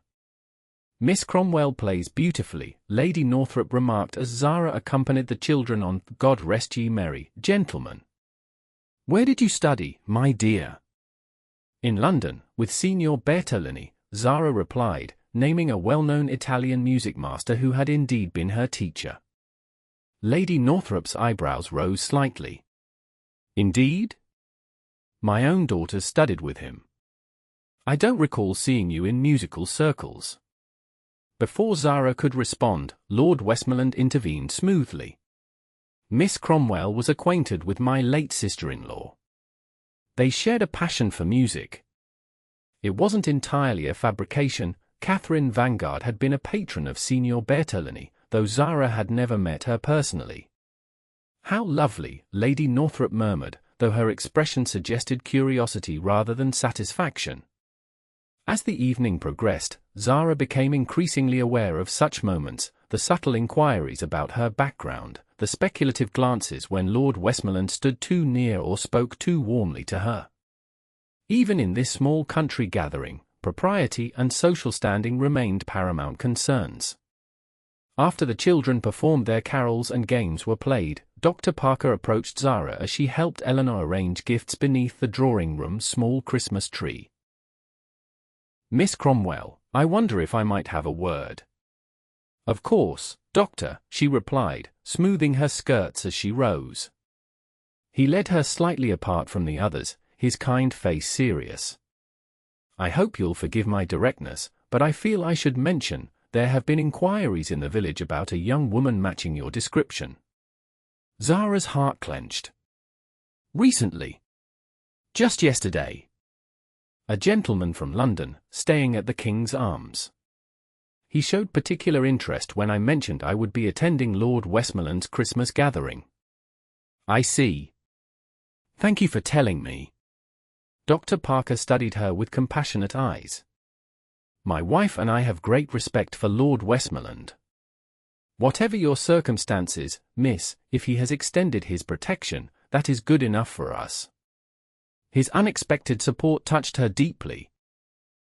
Miss Cromwell plays beautifully, Lady Northrop remarked as Zara accompanied the children on God Rest Ye Merry Gentlemen. Where did you study, my dear? In London, with Signor Bertolini, Zara replied, naming a well-known Italian music master who had indeed been her teacher. Lady Northrop's eyebrows rose slightly. Indeed? My own daughters studied with him. I don't recall seeing you in musical circles. Before Zara could respond, Lord Westmoreland intervened smoothly. Miss Cromwell was acquainted with my late sister-in-law. They shared a passion for music. It wasn't entirely a fabrication. Catherine Vanguard had been a patron of Signor Bertolini, though Zara had never met her personally. "How lovely," Lady Northrop murmured, though her expression suggested curiosity rather than satisfaction. As the evening progressed, Zara became increasingly aware of such moments, the subtle inquiries about her background, the speculative glances when Lord Westmoreland stood too near or spoke too warmly to her. Even in this small country gathering, propriety and social standing remained paramount concerns. After the children performed their carols and games were played, Dr. Parker approached Zara as she helped Eleanor arrange gifts beneath the drawing-room's small Christmas tree. "Miss Cromwell, I wonder if I might have a word." "Of course, Doctor," she replied, smoothing her skirts as she rose. He led her slightly apart from the others, his kind face serious. "I hope you'll forgive my directness, but I feel I should mention, there have been inquiries in the village about a young woman matching your description." Zara's heart clenched. "Recently?" "Just yesterday. A gentleman from London, staying at the King's Arms. He showed particular interest when I mentioned I would be attending Lord Westmoreland's Christmas gathering." "I see. Thank you for telling me." Dr. Parker studied her with compassionate eyes. "My wife and I have great respect for Lord Westmoreland. Whatever your circumstances, miss, if he has extended his protection, that is good enough for us." His unexpected support touched her deeply.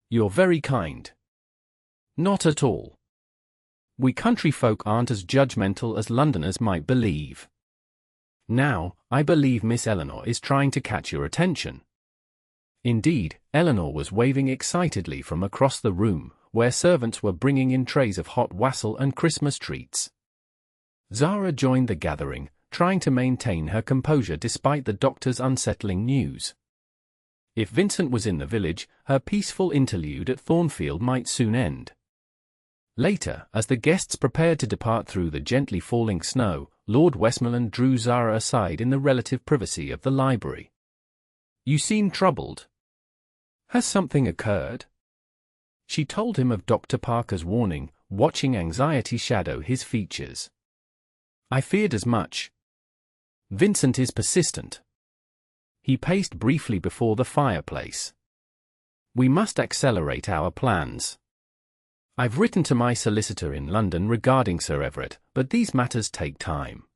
"You're very kind." "Not at all. We country folk aren't as judgmental as Londoners might believe. Now, I believe Miss Eleanor is trying to catch your attention." Indeed, Eleanor was waving excitedly from across the room, where servants were bringing in trays of hot wassail and Christmas treats. Zara joined the gathering, trying to maintain her composure despite the doctor's unsettling news. If Vincent was in the village, her peaceful interlude at Thornfield might soon end. Later, as the guests prepared to depart through the gently falling snow, Lord Westmoreland drew Zara aside in the relative privacy of the library. "You seem troubled. Has something occurred?" She told him of Dr. Parker's warning, watching anxiety shadow his features. "I feared as much. Vincent is persistent." He paced briefly before the fireplace. "We must accelerate our plans. I've written to my solicitor in London regarding Sir Everett, but these matters take time."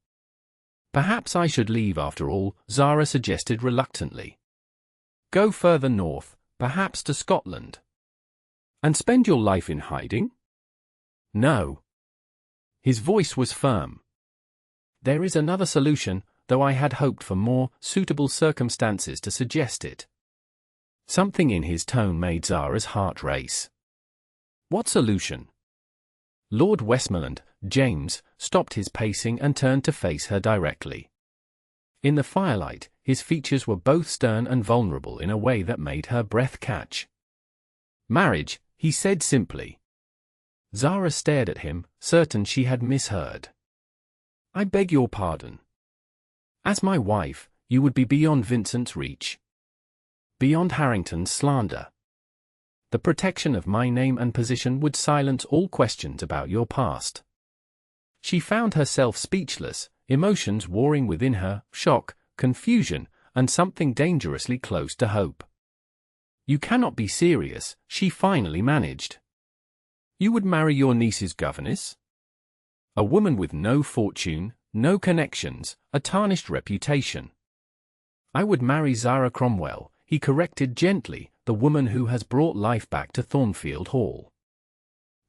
"Perhaps I should leave after all," Zara suggested reluctantly. "Go further north, perhaps to Scotland." "And spend your life in hiding?" "No." His voice was firm. "There is another solution, though I had hoped for more suitable circumstances to suggest it." Something in his tone made Zara's heart race. "What solution?" Lord Westmoreland, James, stopped his pacing and turned to face her directly. In the firelight, his features were both stern and vulnerable in a way that made her breath catch. "Marriage," he said simply. Zara stared at him, certain she had misheard. "I beg your pardon. As my wife, you would be beyond Vincent's reach. Beyond Harrington's slander. The protection of my name and position would silence all questions about your past." She found herself speechless, emotions warring within her, shock, confusion, and something dangerously close to hope. "You cannot be serious," she finally managed. "You would marry your niece's governess? A woman with no fortune, no connections, a tarnished reputation." "I would marry Zara Cromwell," he corrected gently, "the woman who has brought life back to Thornfield Hall.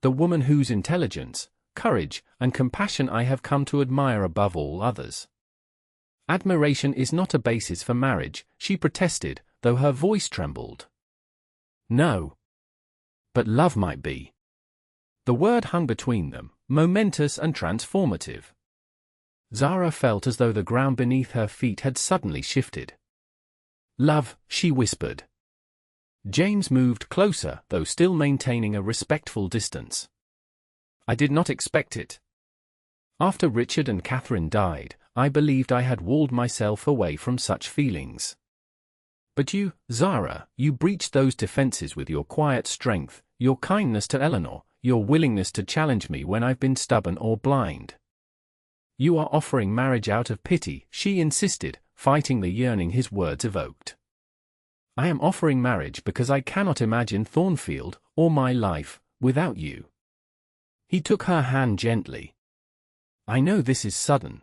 The woman whose intelligence, courage, and compassion I have come to admire above all others." "Admiration is not a basis for marriage," she protested, though her voice trembled. "No. But love might be." The word hung between them, momentous and transformative. Zara felt as though the ground beneath her feet had suddenly shifted. "Love," she whispered. James moved closer, though still maintaining a respectful distance. "I did not expect it. After Richard and Catherine died, I believed I had walled myself away from such feelings. But you, Zara, you breached those defenses with your quiet strength, your kindness to Eleanor, your willingness to challenge me when I've been stubborn or blind. You are offering marriage out of pity, she insisted, fighting the yearning his words evoked. I am offering marriage because I cannot imagine Thornfield, or my life, without you. He took her hand gently. I know this is sudden.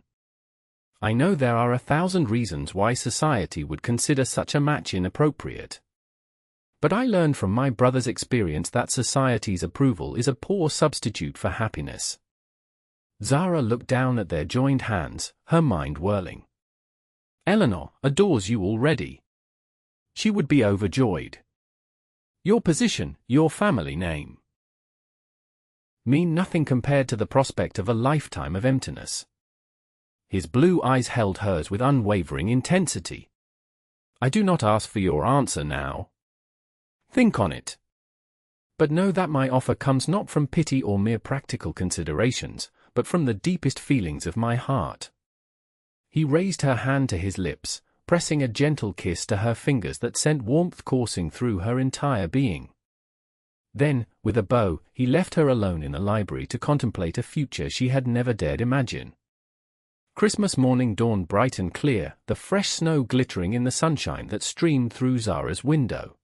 I know there are 1,000 reasons why society would consider such a match inappropriate. But I learned from my brother's experience that society's approval is a poor substitute for happiness. Zara looked down at their joined hands, her mind whirling. Eleanor adores you already. She would be overjoyed. Your position, your family name, mean nothing compared to the prospect of a lifetime of emptiness. His blue eyes held hers with unwavering intensity. I do not ask for your answer now. Think on it. But know that my offer comes not from pity or mere practical considerations, but from the deepest feelings of my heart. He raised her hand to his lips, pressing a gentle kiss to her fingers that sent warmth coursing through her entire being. Then, with a bow, he left her alone in the library to contemplate a future she had never dared imagine. Christmas morning dawned bright and clear, the fresh snow glittering in the sunshine that streamed through Zara's window.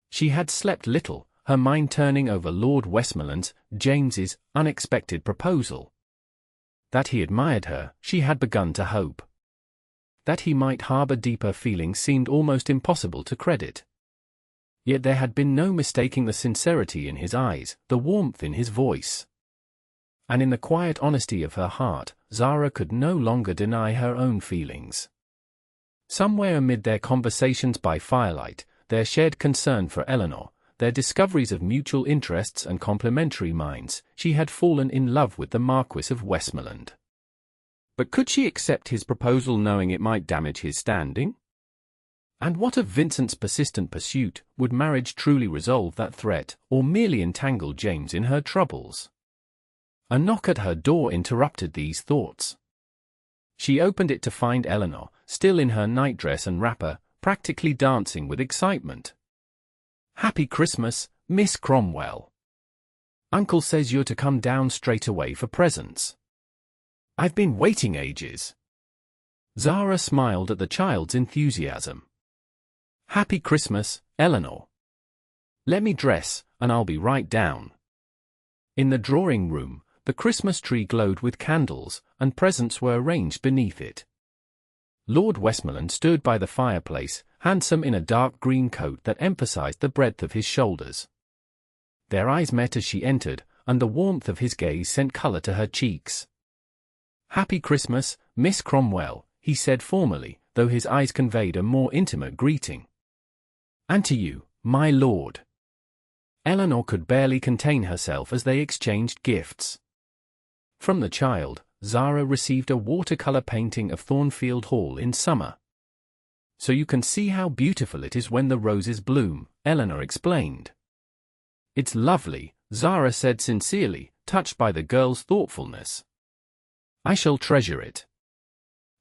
She had slept little, her mind turning over Lord Westmoreland's, James's, unexpected proposal. That he admired her, she had begun to hope. That he might harbor deeper feelings seemed almost impossible to credit. Yet there had been no mistaking the sincerity in his eyes, the warmth in his voice. And in the quiet honesty of her heart, Zara could no longer deny her own feelings. Somewhere amid their conversations by firelight, their shared concern for Eleanor, their discoveries of mutual interests and complementary minds, she had fallen in love with the Marquess of Westmoreland. But could she accept his proposal knowing it might damage his standing? And what of Vincent's persistent pursuit? Would marriage truly resolve that threat, or merely entangle James in her troubles? A knock at her door interrupted these thoughts. She opened it to find Eleanor, still in her nightdress and wrapper, practically dancing with excitement. Happy Christmas, Miss Cromwell. Uncle says you're to come down straight away for presents. I've been waiting ages. Zara smiled at the child's enthusiasm. Happy Christmas, Eleanor. Let me dress, and I'll be right down. In the drawing room, the Christmas tree glowed with candles, and presents were arranged beneath it. Lord Westmoreland stood by the fireplace, handsome in a dark green coat that emphasized the breadth of his shoulders. Their eyes met as she entered, and the warmth of his gaze sent color to her cheeks. Happy Christmas, Miss Cromwell, he said formally, though his eyes conveyed a more intimate greeting. And to you, my lord. Eleanor could barely contain herself as they exchanged gifts. From the child, Zara received a watercolor painting of Thornfield Hall in summer. So you can see how beautiful it is when the roses bloom, Eleanor explained. It's lovely, Zara said sincerely, touched by the girl's thoughtfulness. I shall treasure it.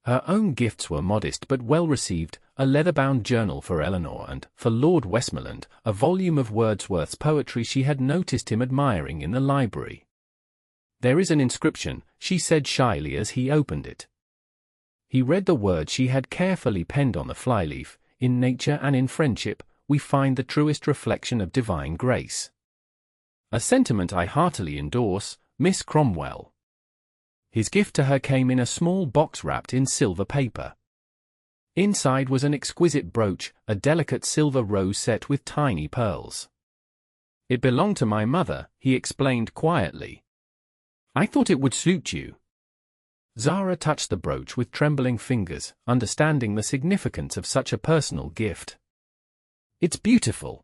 Her own gifts were modest but well received, a leather-bound journal for Eleanor and, for Lord Westmoreland, a volume of Wordsworth's poetry she had noticed him admiring in the library. There is an inscription, she said shyly as he opened it. He read the words she had carefully penned on the flyleaf, in nature and in friendship, we find the truest reflection of divine grace. A sentiment I heartily endorse, Miss Cromwell. His gift to her came in a small box wrapped in silver paper. Inside was an exquisite brooch, a delicate silver rose set with tiny pearls. It belonged to my mother, he explained quietly. I thought it would suit you. Zara touched the brooch with trembling fingers, understanding the significance of such a personal gift. It's beautiful.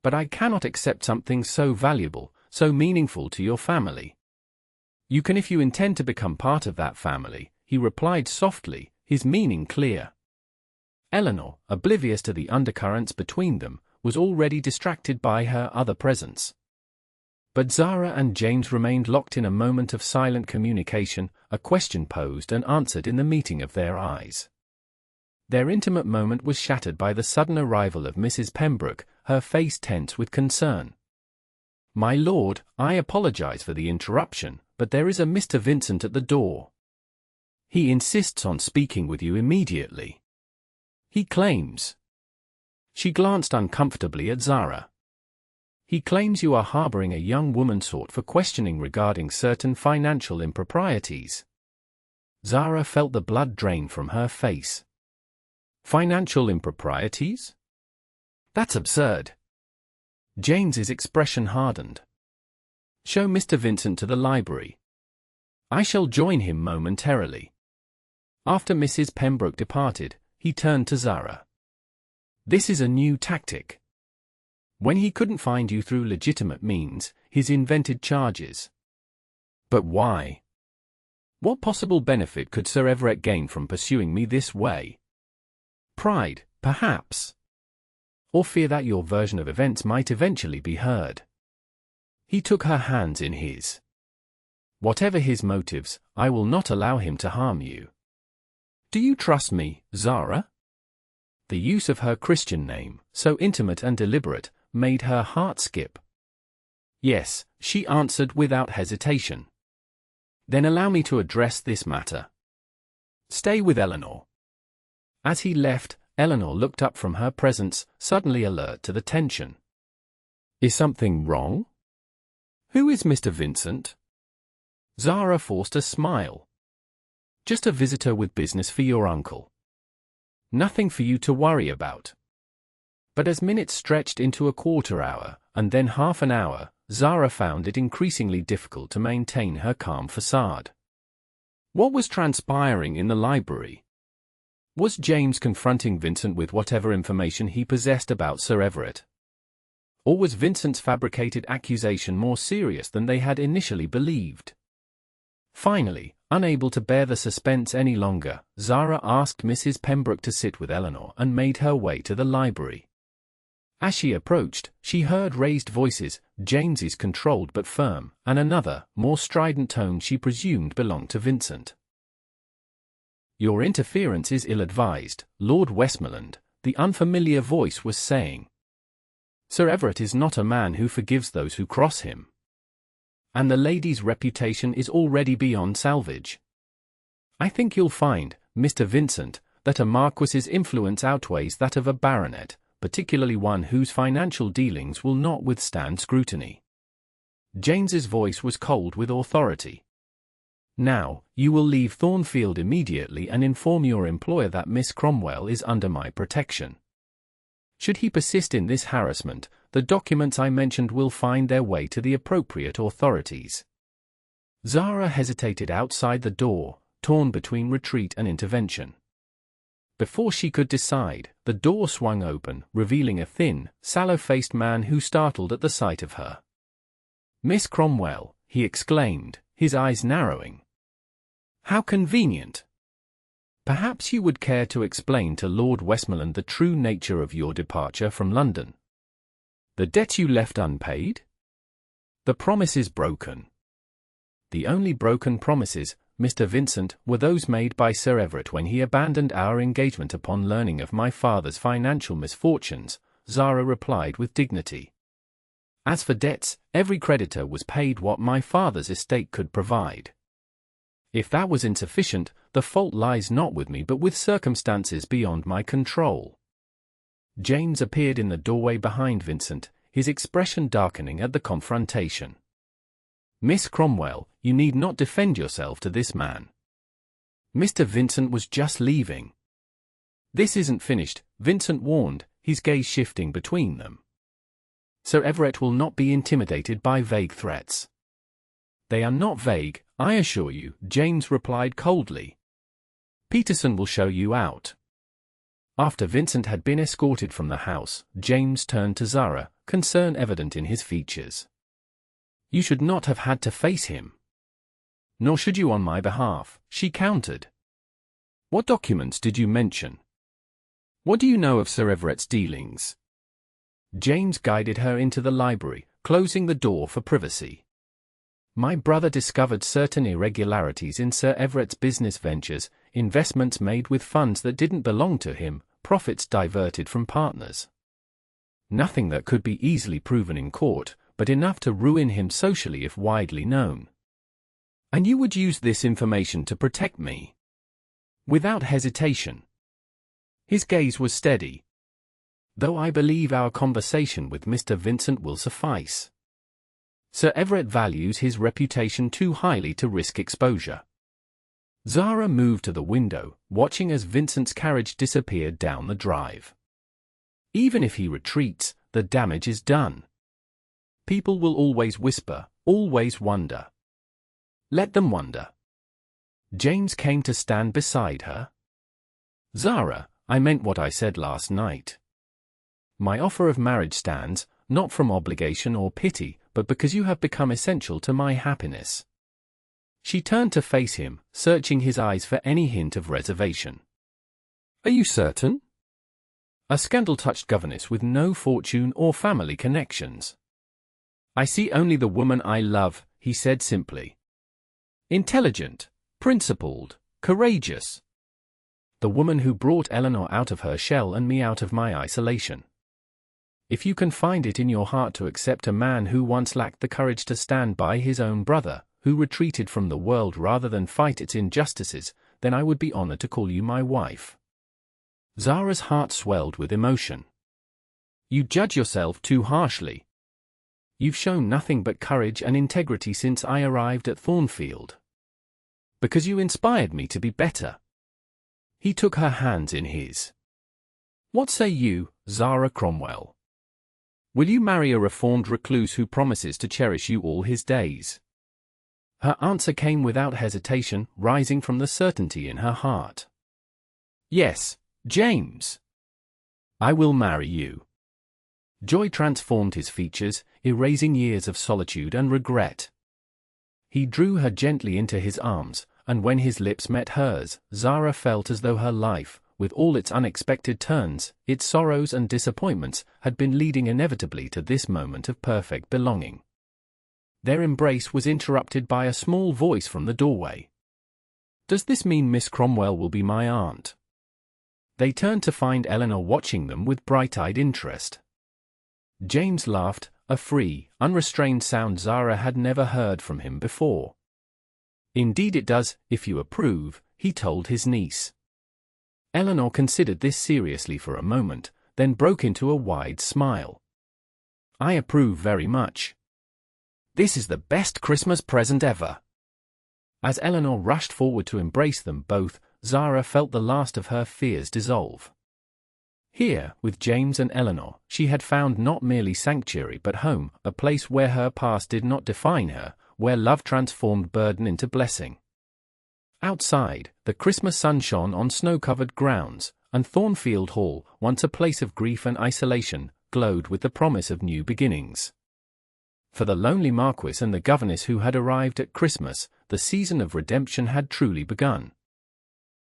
But I cannot accept something so valuable, so meaningful to your family. You can if you intend to become part of that family, he replied softly, his meaning clear. Eleanor, oblivious to the undercurrents between them, was already distracted by her other presents. But Zara and James remained locked in a moment of silent communication, a question posed and answered in the meeting of their eyes. Their intimate moment was shattered by the sudden arrival of Mrs. Pembroke, her face tense with concern. "My lord, I apologize for the interruption, but there is a Mr. Vincent at the door. He insists on speaking with you immediately. He claims—" She glanced uncomfortably at Zara. "He claims you are harboring a young woman sought for questioning regarding certain financial improprieties." Zara felt the blood drain from her face. "Financial improprieties? That's absurd." James's expression hardened. "Show Mr. Vincent to the library. I shall join him momentarily." After Mrs. Pembroke departed, he turned to Zara. "This is a new tactic. When he couldn't find you through legitimate means, he's invented charges. But why? What possible benefit could Sir Everett gain from pursuing me this way? Pride, perhaps? Or fear that your version of events might eventually be heard?" He took her hands in his. "Whatever his motives, I will not allow him to harm you. Do you trust me, Zara?" The use of her Christian name, so intimate and deliberate, made her heart skip. "Yes," she answered without hesitation. "Then allow me to address this matter. Stay with Eleanor." As he left, Eleanor looked up from her presence, suddenly alert to the tension. "Is something wrong? Who is Mr. Vincent?" Zara forced a smile. "Just a visitor with business for your uncle. Nothing for you to worry about." But as minutes stretched into a quarter hour, and then half an hour, Zara found it increasingly difficult to maintain her calm facade. What was transpiring in the library? Was James confronting Vincent with whatever information he possessed about Sir Everett? Or was Vincent's fabricated accusation more serious than they had initially believed? Finally, unable to bear the suspense any longer, Zara asked Mrs. Pembroke to sit with Eleanor and made her way to the library. As she approached, she heard raised voices, James's controlled but firm, and another, more strident tone she presumed belonged to Vincent. "Your interference is ill-advised, Lord Westmoreland," the unfamiliar voice was saying. "Sir Everett is not a man who forgives those who cross him. And the lady's reputation is already beyond salvage. I think you'll find, Mr. Vincent, that a marquess's influence outweighs that of a baronet, particularly one whose financial dealings will not withstand scrutiny." James's voice was cold with authority. "Now, you will leave Thornfield immediately and inform your employer that Miss Cromwell is under my protection. Should he persist in this harassment, the documents I mentioned will find their way to the appropriate authorities." Zara hesitated outside the door, torn between retreat and intervention. Before she could decide, the door swung open, revealing a thin, sallow-faced man who startled at the sight of her. "Miss Cromwell," he exclaimed, his eyes narrowing. "How convenient! Perhaps you would care to explain to Lord Westmoreland the true nature of your departure from London. The debts you left unpaid? The promises broken?" "The only broken promises, Mr. Vincent, were those made by Sir Everett when he abandoned our engagement upon learning of my father's financial misfortunes," Zara replied with dignity. "As for debts, every creditor was paid what my father's estate could provide. If that was insufficient, the fault lies not with me but with circumstances beyond my control." James appeared in the doorway behind Vincent, his expression darkening at the confrontation. "Miss Cromwell, you need not defend yourself to this man. Mr. Vincent was just leaving." "This isn't finished," Vincent warned, his gaze shifting between them. "Sir Everett will not be intimidated by vague threats." "They are not vague, I assure you," James replied coldly. "Peterson will show you out." After Vincent had been escorted from the house, James turned to Zara, concern evident in his features. "You should not have had to face him." "Nor should you on my behalf," she countered. "What documents did you mention? What do you know of Sir Everett's dealings?" James guided her into the library, closing the door for privacy. "My brother discovered certain irregularities in Sir Everett's business ventures. investments made with funds that didn't belong to him, profits diverted from partners. Nothing that could be easily proven in court, but enough to ruin him socially if widely known. And you would use this information to protect me? Without hesitation. His gaze was steady. Though I believe our conversation with Mr. Vincent will suffice. Sir Everett values his reputation too highly to risk exposure. Zara moved to the window, watching as Vincent's carriage disappeared down the drive. Even if he retreats, the damage is done. People will always whisper, always wonder. Let them wonder. James came to stand beside her. Zara, I meant what I said last night. My offer of marriage stands, not from obligation or pity, but because you have become essential to my happiness. She turned to face him, searching his eyes for any hint of reservation. Are you certain? A scandal-touched governess with no fortune or family connections. I see only the woman I love, he said simply. Intelligent, principled, courageous. The woman who brought Eleanor out of her shell and me out of my isolation. If you can find it in your heart to accept a man who once lacked the courage to stand by his own brother, who retreated from the world rather than fight its injustices, then I would be honored to call you my wife. Zara's heart swelled with emotion. You judge yourself too harshly. You've shown nothing but courage and integrity since I arrived at Thornfield. Because you inspired me to be better. He took her hands in his. What say you, Zara Cromwell? Will you marry a reformed recluse who promises to cherish you all his days? Her answer came without hesitation, rising from the certainty in her heart. Yes, James. I will marry you. Joy transformed his features, erasing years of solitude and regret. He drew her gently into his arms, and when his lips met hers, Zara felt as though her life, with all its unexpected turns, its sorrows and disappointments, had been leading inevitably to this moment of perfect belonging. Their embrace was interrupted by a small voice from the doorway. Does this mean Miss Cromwell will be my aunt? They turned to find Eleanor watching them with bright-eyed interest. James laughed, a free, unrestrained sound Zara had never heard from him before. Indeed it does, if you approve, he told his niece. Eleanor considered this seriously for a moment, then broke into a wide smile. I approve very much. This is the best Christmas present ever. As Eleanor rushed forward to embrace them both, Zara felt the last of her fears dissolve. Here, with James and Eleanor, she had found not merely sanctuary but home, a place where her past did not define her, where love transformed burden into blessing. Outside, the Christmas sun shone on snow-covered grounds, and Thornfield Hall, once a place of grief and isolation, glowed with the promise of new beginnings. For the lonely Marquess and the Governess who had arrived at Christmas, the season of redemption had truly begun.